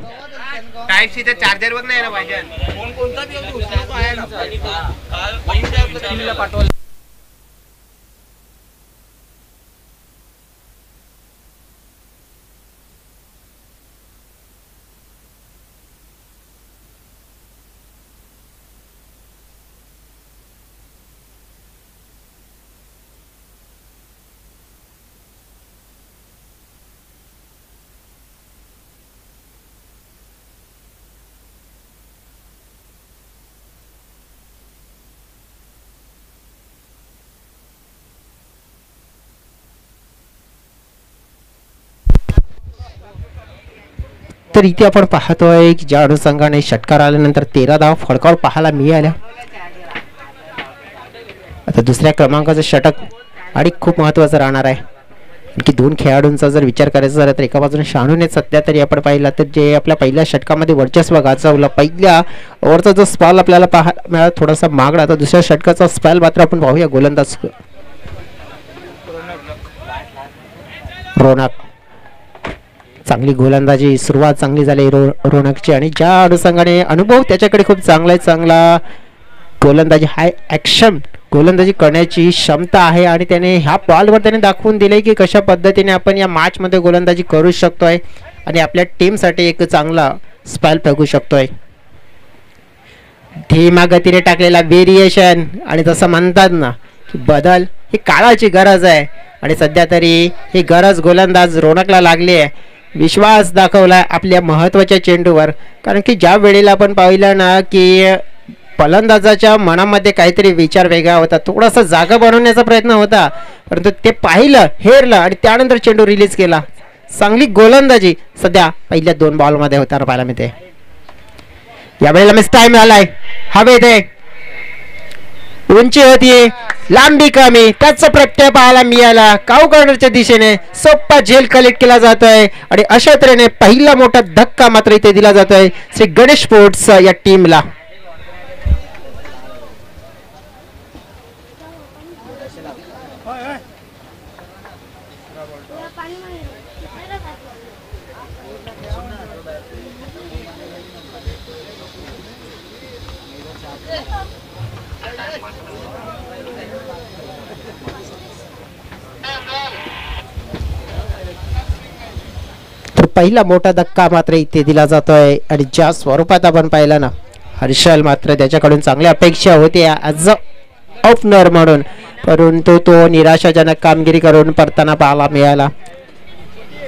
तर इथे आपण पाहतोय की ज्या अनुषंगाने षटकार आल्यानंतर 13 धावा फडकावर पाहायला मिळाल्या. आता दुसऱ्या क्रमांकाचं षटक आणि खूप महत्वाचं राहणार आहे आणखी 2 खेळाडूंचा जर विचार करायचा झाला तर एका बाजूने शानूने सध्या तरी आपण पाहिला तर जे आपल्या पहिल्या षटकामध्ये वर्चस्व गाजवलं पहिल्या ओव्हरचा जो स्पॅल आपल्याला पाहायला मिळाला थोडासा मागडा. आता दुसऱ्या षटकाचा स्पॅल मात्र आपण पाहूया. गोलंदाज रोनक चांगली गोलंदाजी सुरुवात चांगली झाली रोनकची आणि ज्या अनुषंगाने अनुभव त्याच्याकडे खूप चांगला आहे. चांगला गोलंदाजी हाय ॲक्शन गोलंदाजी करण्याची क्षमता आहे आणि त्याने ह्या बॉलवर त्याने दाखवून दिले की कशा पद्धतीने आपण या मॅचमध्ये गोलंदाजी करू शकतोय आणि आपल्या टीमसाठी एक चांगला स्पेल फेकू शकतोय. धीमा गतीने टाकलेला व्हेरिएशन आणि तसं म्हणतात ना की बदल ही काळाची गरज आहे आणि सध्या तरी ही गरज गोलंदाज रोनकला लागली आहे. विश्वास दाखवला आपल्या महत्त्वाच्या चेंडूवर, कारण की ज्या वेळेला आपण पाहिलं ना की फलंदाजाच्या मनामध्ये काहीतरी विचार वेगळा होता, थोडासा जागा बनवण्याचा प्रयत्न होता, परंतु ते पाहिलं, हेरलं आणि त्यानंतर चेंडू रिलीज केला. चांगली गोलंदाजी सध्या पहिल्या 2 बॉलमध्ये होताना पाहायला मिळते. यावेळेला मिस टाइम आलाय, हवेत आहे, उंची होतीये, लांबी कमी, त्याचा प्रत्यय पाहायला मिळाला. काऊ कॉर्नरच्या दिशेने सोप्पा झेल कलेक्ट केला जातोय आणि अशा तऱ्हेने पहिला मोठा धक्का मात्र इथे दिला जातोय श्री गणेश स्पोर्ट्स या टीमला. पहिला मोठा धक्का मात्र इथे दिला जातोय आणि ज्या स्वरूपात आपण पाहिलं ना, हर्षल मात्र त्याच्याकडून चांगल्या अपेक्षा होत्या ॲज अ ओपनर म्हणून, परंतु तो निराशाजनक कामगिरी करून परताना पाहायला मिळाला.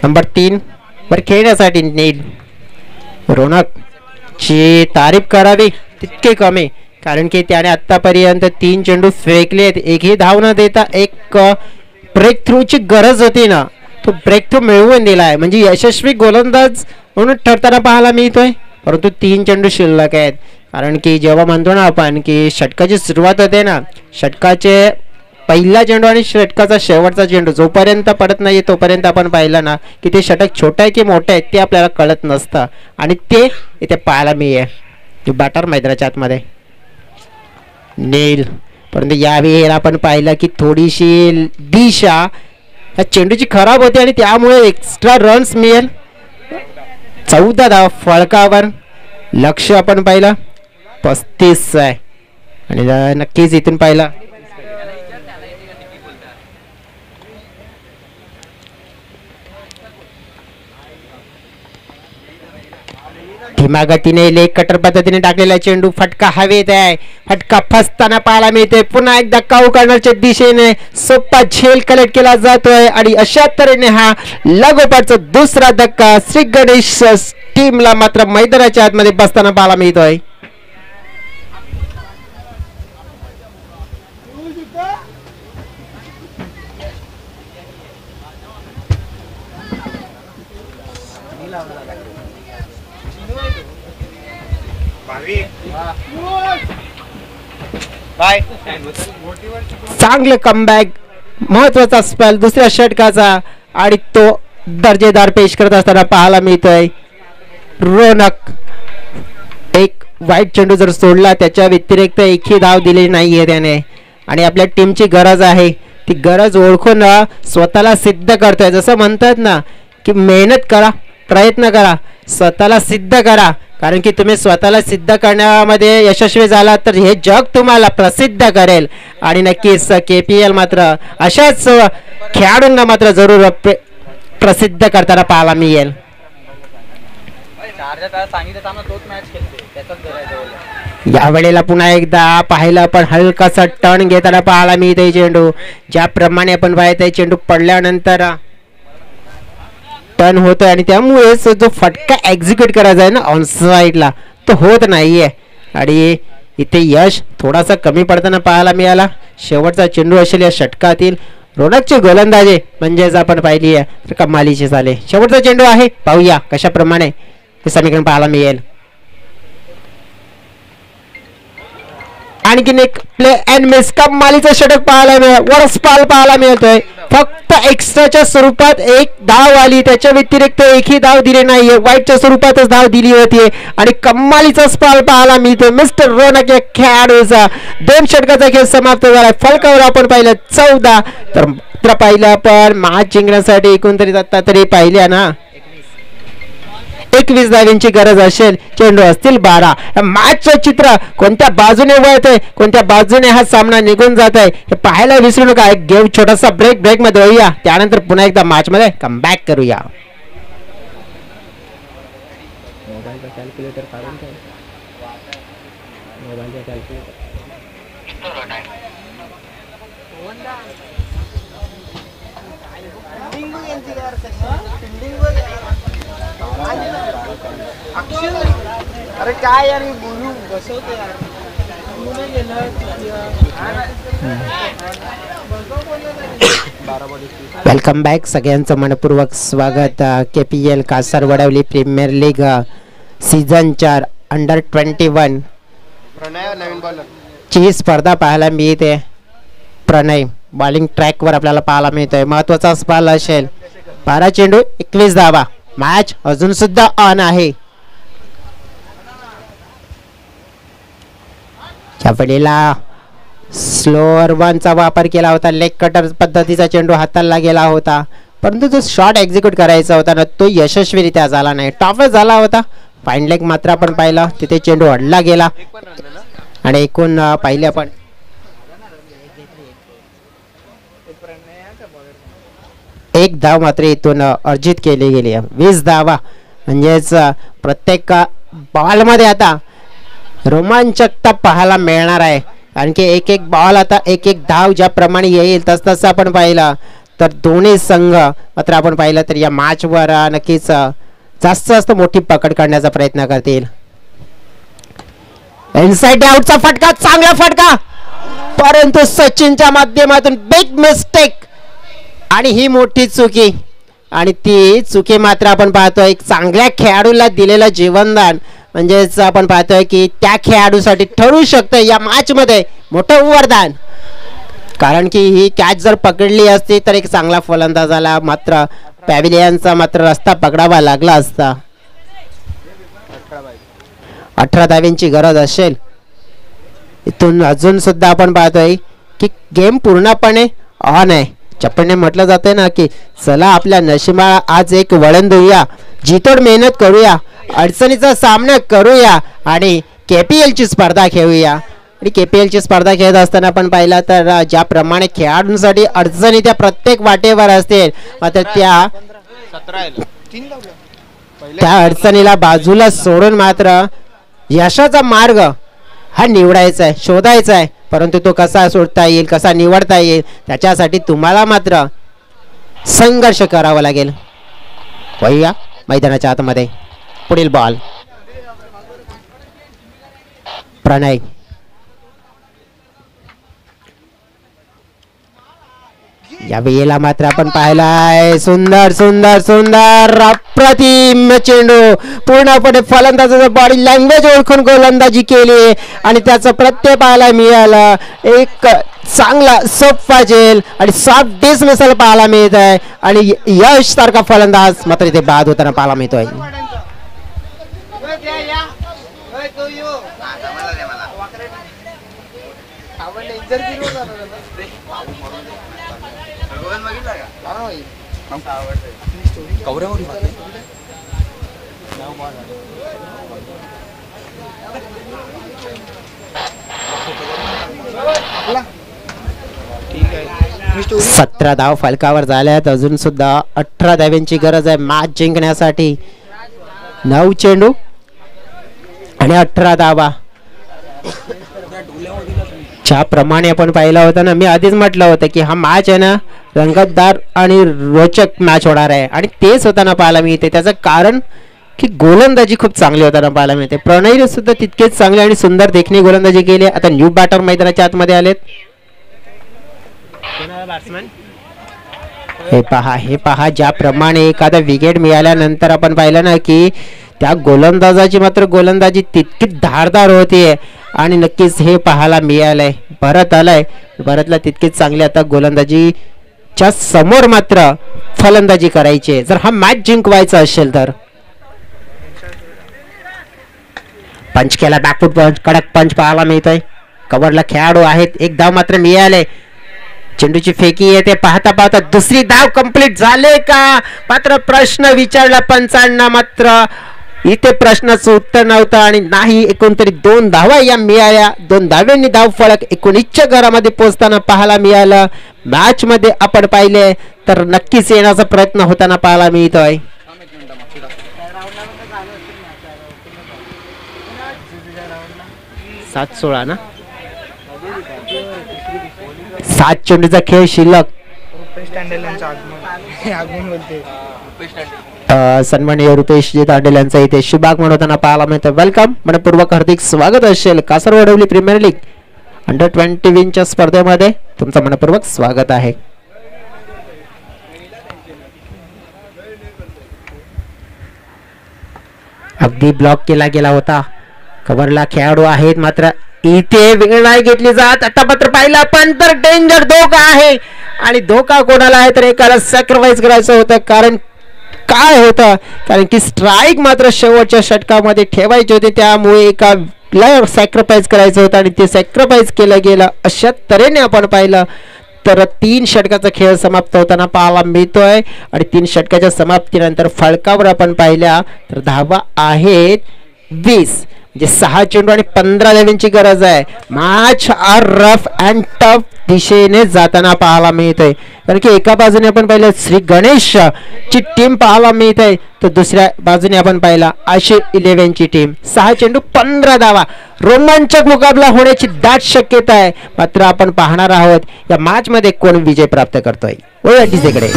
नंबर 3 वर खेळण्यासाठी नील. रोनकची तारीफ करावी तितके कमी, कारण की त्याने आतापर्यंत 3 चेंडू फेकलेत, एकही धाव न देता एक ब्रेक थ्रूची गरज होती ना, तो ब्रेक थ्रू मिळवून दिलाय, म्हणजे यशस्वी गोलंदाज म्हणून ठरताना पाहायला मिळतोय. परंतु 3 चेंडू शिल्लक आहेत, कारण की जेव्हा म्हणतो ना आपण की षटकाची सुरुवात होते ना, षटकाचे पहिला चेंडू आणि षटकाचा शेवटचा चेंडू जोपर्यंत पडत नाही तोपर्यंत आपण पाहिलं ना की ते षटक छोटं आहे की मोठं आहे ते आपल्याला कळत नसतं, आणि ते इथे पाहायला मिळेल बॅटर मैदानाच्या आतमध्ये नील. परंतु यावेळेला आपण पाहिलं की थोडीशी दिशा ह्या चेंडूची खराब होते आणि त्यामुळे एक्स्ट्रा रन्स मिळेल. 14 धाव फळकावर, लक्ष आपण पाहिलं 35 आहे आणि नक्कीच इथून पाहिलं धीमा गतीने लेग कटर पद्धतीने टाकलेला चेंडू फटका हवेत आहे, फटका फसताना पाहायला मिळते. पुन्हा एकदा काऊ कॉर्नरच्या दिशेने सोप्पा झेल कलेक्ट केला जातोय आणि अशा तऱ्हेने हा लागोपाठचा दुसरा धक्का श्री गणेश टीमला मात्र मैदानाच्या आतमध्ये बसताना पाहायला मिळतोय. चांगलं कमबॅक, महत्वाचा स्पेल दुसऱ्या षटकाचा आणि तो दर्जेदार पेश करत असताना पाहायला मिळतोय. रोनक एक वाईट चेंडू जर सोडला त्याच्या व्यतिरिक्त एकही धाव दिली नाहीये त्याने, आणि आपल्या टीमची गरज आहे, ती गरज ओळखून स्वतःला सिद्ध करतोय. जसं म्हणतात ना की मेहनत करा, प्रयत्न करा, स्वतःला सिद्ध करा, कारण की तुम्ही स्वतःला सिद्ध करण्यामध्ये यशस्वी झाला तर हे जग तुम्हाला प्रसिद्ध करेल. आणि नक्कीच KPL मात्र अशाच खेळाडूंना मात्र जरूर प्रसिद्ध करताना पाहायला मिळेल. यावेळेला पुन्हा एकदा पाहिलं पण हलकासा टर्न घेताना पाहायला मिळते चेंडू. ज्याप्रमाणे आपण पाहतोय चेंडू पडल्यानंतर टर्न होतोय आणि त्यामुळेच जो फटका एक्झिक्यूट करायचा आहे ना ऑन साईडला तो होत नाहीये, आणि इथे यश थोडासा कमी पडताना पाहायला मिळाला. शेवटचा चेंडू असेल या षटकातील. रोनकचे गोलंदाजी म्हणजेच आपण पाहिली आहे तर कमालीचे झाले. शेवटचा चेंडू आहे, पाहूया कशा प्रमाणे हे समीकरण पाहायला मिळेल. आणखीन एक प्ले अँड मिस कमालीचा षटक पाहायला मिळेल, वरस्पाल पाहायला मिळतोय. फक्त एक्स्ट्राच्या स्वरूपात एक धाव आली, त्याच्या व्यतिरिक्त एकही धाव दिली नाहीये, वाईटच्या स्वरूपातच धाव दिली होती आणि कमालीचा स्पाल पाहायला मिळतो मिस्टर रोनक या खेळाडूचा. 2 षटकाचा खेळ समाप्त झाला. फलकावर आपण पाहिलं 14, तर पाहिलं आपण मॅच जिंकण्यासाठी एकूण तरी आता तरी पाहिल्या ना 21 धावांची गरज असेल, चेंडू असतील 12. मॅचचं चित्र कोणत्या बाजूने वळतंय, कोणत्या बाजूने हा सामना निघून जात आहे हे पाहायला विसरू नका. एक गेम छोटासा ब्रेक मध्ये होऊया, त्यानंतर पुन्हा एकदा मॅच मध्ये कमबॅक करूया. कॅल्क्युलेटर काढून ठेव. मोबाईलचा कॅल्क्युलेटर. अरे काय यार मी बोलू बसवतो यार. Welcome back. सगळ्यांचं मनपूर्वक स्वागत. KPL Kasar Vadavali premier league season 4 under 21 ची स्पर्धा पाहायला मिळते. प्रणय बॉलिंग ट्रॅकवर आपल्याला पाहायला मिळतोय. महत्वाचा स्पाल असेल. 12 चेंडू 21 धावा. मॅच अजून सुद्धा ऑन आहे. या वेळेला स्लोअर वनचा वापर केला होता. लेग कटर पद्धतीचा चेंडू हाताला गेला होता, परंतु जो शॉट एक्झिक्यूट करायचा होता ना तो यशस्वीरित्या झाला नाही. टॉपच झाला होता. फाईन लेग मात्र आपण पाहिला, तिथे चेंडू अडला गेला आणि एकूण पाहिले आपण एक धाव मात्र इथून अर्जित केली गेली. 20 धावा म्हणजेच प्रत्येक बॉल मध्ये आता रोमांचकता पाहायला मिळणार आहे. आणखी एक एक बॉल आता एक एक धाव ज्याप्रमाणे येईल तसं आपण पाहिलं तर दोन्ही संघ मात्र आपण पाहिलं तर या मॅचवर नक्कीच जास्त मोठी पकड करण्याचा प्रयत्न करतील. इनसाइड आउटचा फटका, चांगला फटका, परंतु सचिनच्या माध्यमातून बिग मिस्टेक आणि ही मोठी चुकी. आणि ती चुकी मात्र आपण पाहतोय एक चांगल्या खेळाडूला दिलेलं जीवनदान. म्हणजेच आपण पाहतोय की त्या खेळाडूसाठी ठरू शकतं या मॅच मध्ये मोठं वरदान. कारण की ही कॅच जर पकडली असती तर एक चांगला फलंदाजाला मात्र पॅव्हिलियनचा मात्र रस्ता पकडावा लागला असता. 18 धावांची गरज असेल. इथून अजून सुद्धा आपण पाहतोय की गेम पूर्णपणे ऑन आहे. चप्पलने म्हटलं जातंय ना की चला आपल्या नशिबाला आज एक वळण देऊया, जितोड मेहनत करूया, अडचणीचा सामना करूया आणि KPL ची स्पर्धा खेळूया. आणि KPL ची स्पर्धा खेळत असताना आपण पाहिला तर ज्याप्रमाणे खेळाडूंसाठी अडचणी त्या प्रत्येक वाटेवर असतील, मात्र त्या अडचणीला बाजूला सोडून मात्र यशाचा मार्ग हा निवडायचा आहे, शोधायचा आहे. परंतु तो कसा सोडता येईल, कसा निवडता येईल त्याच्यासाठी तुम्हाला मात्र संघर्ष करावा लागेल. वळूया मैदानाच्या आतमध्ये. पुढील बॉल प्रणय. या वेळेला मात्र आपण पाहिलाय सुंदर सुंदर सुंदर अप्रतिम चेंडू. पूर्णपणे फलंदाजाचं बॉडी लँग्वेज ओळखून गोलंदाजी केली आणि त्याचं प्रत्यय पाहायला मिळालं. एक चांगला सोपा जेल आणि सॉफ्ट डिसमिसल पाहायला मिळत आहे आणि यश सारखा फलंदाज मात्र इथे बाद होताना पाहायला मिळतोय. सतरा धाव फलकावर झाल्यात. अजून सुद्धा 18 धावांची गरज आहे मॅच जिंकण्यासाठी. 9 चेंडू आणि 18 धावा. ज्याप्रमाणे आपण पाहिलं होतं ना, मी आधीच म्हटलं होतं की हा मॅच आहे ना रंगतदार आणि रोचक मॅच होणार आहे आणि तेच होताना पाहायला मिळते. त्याचं कारण की गोलंदाजी खूप चांगली होताना पाहायला मिळते. प्रणयने सुद्धा तितकेच चांगली आणि सुंदर देखणी गोलंदाजी केली. आता न्यू बॅटर मैदानाच्या आतमध्ये आलेत. हे पहा ज्याप्रमाणे एखादा विकेट मिळाल्यानंतर आपण पाहिलं ना की त्या गोलंदाजाची मात्र गोलंदाजी तितकी धारदार होतीये आणि नक्कीच हे पाहायला मिळालंय. भरत आलाय, भरतला तितकीच चांगली आता गोलंदाजीच्या समोर मात्र फलंदाजी करायची जर हा मॅच जिंकवायचा असेल तर. पंच केला, बॅकफूट पंच, कडक पंच पाहायला मिळतोय. कव्हरला खेळाडू आहेत. एक धाव मात्र मिळाले. चेंडूची फेकी येते. पाहता पाहता दुसरी धाव कंप्लीट झाले का मात्र प्रश्न विचारला पंचांना. मात्र इथे प्रश्नाचं उत्तर नव्हतं आणि नाही एकूण तरी 2 धावा या मिळाल्या. 2 धाव्यांनी धाव फलक 19च्या घरामध्ये पोहोचताना पाहायला मिळालं. मॅच मध्ये आपण पाहिले तर नक्कीच येण्याचा प्रयत्न होताना पाहायला मिळतोय. 7-16 ना 7 चेंडूचा खेळ शिल्लक. सन्माननीय रुपेशजी तांडेल यांचा इथे शुभागमन होताना पाहायला मिळतं. वेलकम, मनपूर्वक हार्दिक स्वागत असेल. कासरवडवली प्रीमियर लीग अंडर-20 च्या स्पर्धेमध्ये तुमचं मनपूर्वक स्वागत आहे. अगदी ब्लॉक केला गेला होता. कव्हरला खेळाडू आहेत मात्र इथे वेळ नाही घेतली जात. आता मात्र पाहिला पण तर डेंजर धोका आहे आणि धोका कोणाला आहे तर एकाला सॅक्रिफाईस करायचं होतं. कारण काय होतं कारण की स्ट्राईक मात्र शेवटच्या षटकामध्ये ठेवायचे होते त्यामुळे एकाला सॅक्रिफाईस करायचं होतं आणि ते सॅक्रिफाईस केलं गेलं. अशा तऱ्हेने आपण पाहिलं तर 3 षटकाचा खेळ समाप्त होताना पाहायला मिळतोय आणि 3 षटकाच्या समाप्तीनंतर फलकावर आपण पाहिल्या तर धावा आहेत 20. म्हणजे 6 चेंडू आणि 15 धावांची गरज आहे. मॅच रफ अँड टफ दिशेने जाताना पाहायला मिळतंय. कारण की एका बाजूने आपण पाहिलं श्री गणेश ची टीम पाहायला मिळते तर दुसऱ्या बाजूने आपण पाहिला आशिष 11 ची टीम. 6 चेंडू 15 धावा, रोमांचक मुकाबला होण्याची दाट शक्यता आहे. मात्र आपण पाहणार आहोत या मॅच मध्ये कोण विजय प्राप्त करतोय. वळूया डीजेकडे.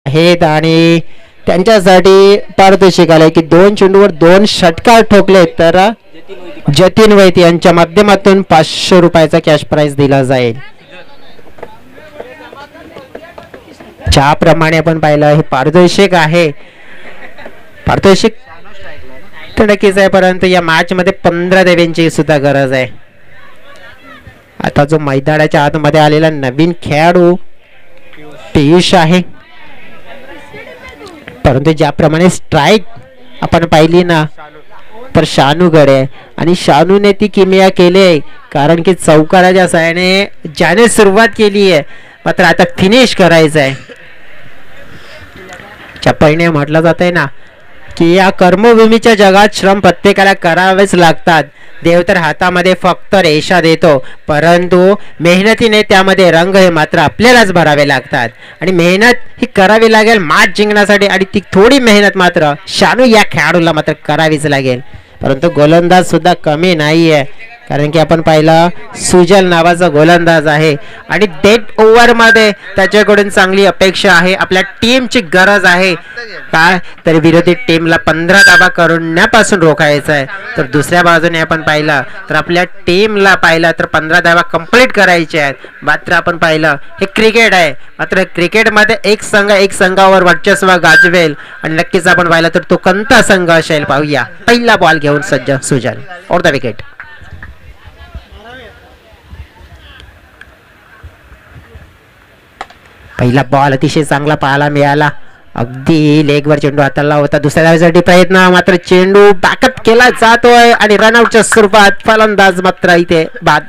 आहेत आणि त्यांच्यासाठी पारितोषिक आलंय की 2 चेंडूवर 2 षटकार ठोकले तर जतीन वैती यांच्या माध्यमातून 500 रुपयाचा कॅश प्राइज दिला जाईल. ज्याप्रमाणे आपण पाहिलं हे पारितोषिक आहे. पारितोषिक तर नक्कीच आहे परंतु या मॅच मध्ये 15 धावांची सुद्धा गरज आहे. आता जो मैदानाच्या आतमध्ये आलेला नवीन खेळाडू पियुष आहे परंतु ज्याप्रमाणे स्ट्राईक आपण पाहिली ना तर शानूकडे आणि शानूने ती किमया केली आहे. कारण की चौकाराच्या साहाय्याने ज्याने सुरुवात केली आहे मात्र आता फिनिश करायचं आहे. चपळणे म्हटलं जात आहे ना की या कर्मभूमीच्या जगात श्रम प्रत्येकाला करावेच लागतात. देव तर हातामध्ये फक्त रेषा देतो परंतु मेहनतीने त्यामध्ये रंग हे मात्र आपल्यालाच भरावे लागतात आणि मेहनत ही करावी लागेल मॅच जिंकण्यासाठी आणि ती थोडी मेहनत मात्र शानू या खेळाडूला मात्र करावीच लागेल. परंतु गोलंदाज सुद्धा कमी नाही आहे कारण की आपण पाहिलं सुजल नावाचा गोलंदाज आहे आणि डेथ ओव्हर मध्ये त्याच्याकडून चांगली अपेक्षा आहे. आपल्या टीमची गरज आहे काय तर विरोधी टीमला 15 धावा करण्यापासून रोखायचं आहे. तर दुसऱ्या बाजूने आपण पाहिलं तर आपल्या टीमला पाहिलं तर 15 धावा कंप्लीट करायचे आहेत. मात्र आपण पाहिलं हे क्रिकेट आहे मात्र क्रिकेटमध्ये एक संघ एक संघावर वर्चस्व गाजवेल आणि नक्कीच आपण पाहिलं तर तो कोणता संघ असेल पाहूया. पहिला बॉल घेऊन सज्ज सुजल ऑर द विकेट. पहिला बॉल अतिशय चांगला पाहायला मिळाला. अगदी लेगवर चेंडू हाताळला होता. दुसऱ्या धावेसाठी प्रयत्न मात्र चेंडू बॅकअप केला जातोय आणि रनआउटच्या स्वरूपात फलंदाज मात्र इथे बाद.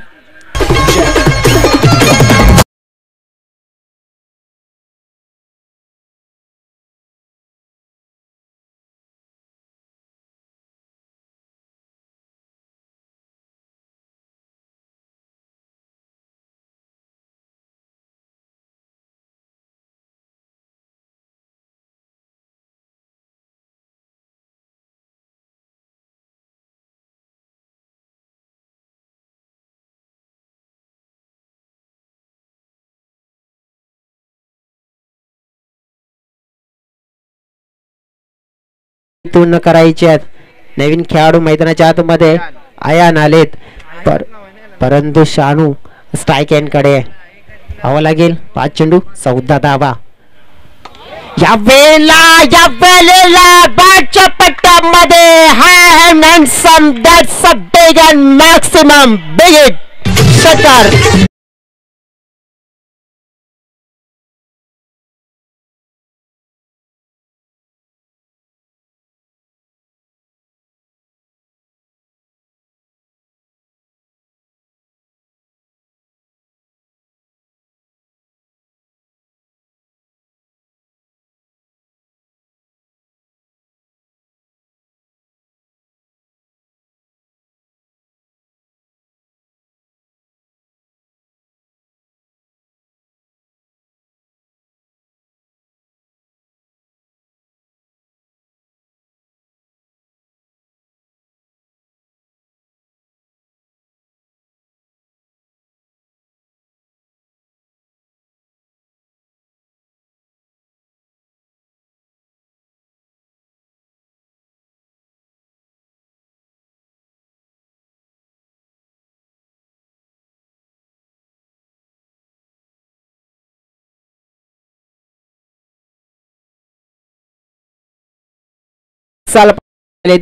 पूर्ण करायचे आहेत. नवीन खेळाडू मैदानाच्या आतमध्ये आयान आलेत परंतु शानू स्ट्राईक एंड कडे व्हावं लागेल. 5 चेंडू 14 धावा. या वेळेला बॅटच्या पट्ट्यामध्ये ham handsome that's a big and maximum big hit षटकार.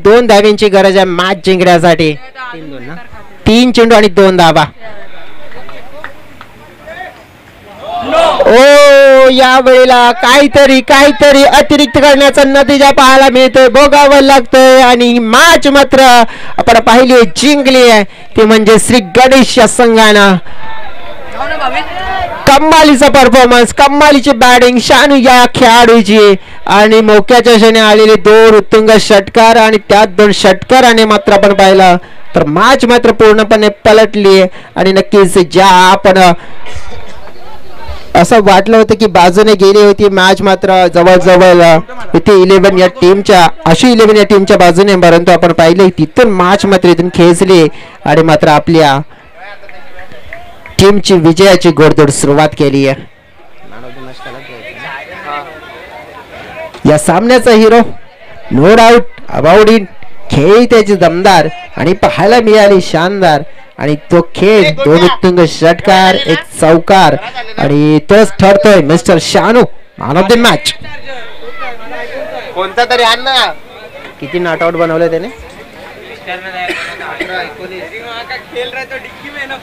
दोन धाव्यांची गरज आहे मॅच जिंकण्यासाठी. 3 चेंडू आणि 2 धावा. ओ या वेळेला काहीतरी अतिरिक्त करण्याचा नतीजा पाहायला मिळतोय, भोगावं लागतोय आणि मॅच मात्र आपण पाहिली जिंकली आहे ती म्हणजे श्री गणेश या संघानं. कमालीचा परफॉर्मन्स, कमालीची बॅटिंग शानू या खेळाडूची आणि मोक्याच्या क्षणी आलेले 2 उत्तुंग षटकार आणि त्यात 2 षटकाराने मात्र आपण पाहिलं तर मॅच मात्र पूर्णपणे पलटली आणि नक्कीच ज्या आपण असं वाटलं होतं की बाजूने गेली होती मॅच मात्र जवळजवळ इथे 11 या टीमच्या अशी 11 या टीमच्या बाजूने, परंतु आपण पाहिले तिथून मॅच मात्र इथून खेचली आणि मात्र आपल्या टीमची विजयाची गोडधोड सुरुवात केली आहे. या सामन्याचा hero no doubt about it, खेळ त्याची दमदार आणि पाहायला मिळाली शानदार आणि तो खेळ 2 उत्तुंग षटकार 1 चौकार आणि तोच ठरतोय mister Shanu man of the match. कोणता तरी आण ना. किती नॉट आउट बनवले त्याने? खेल रहा तो डिक्की में ना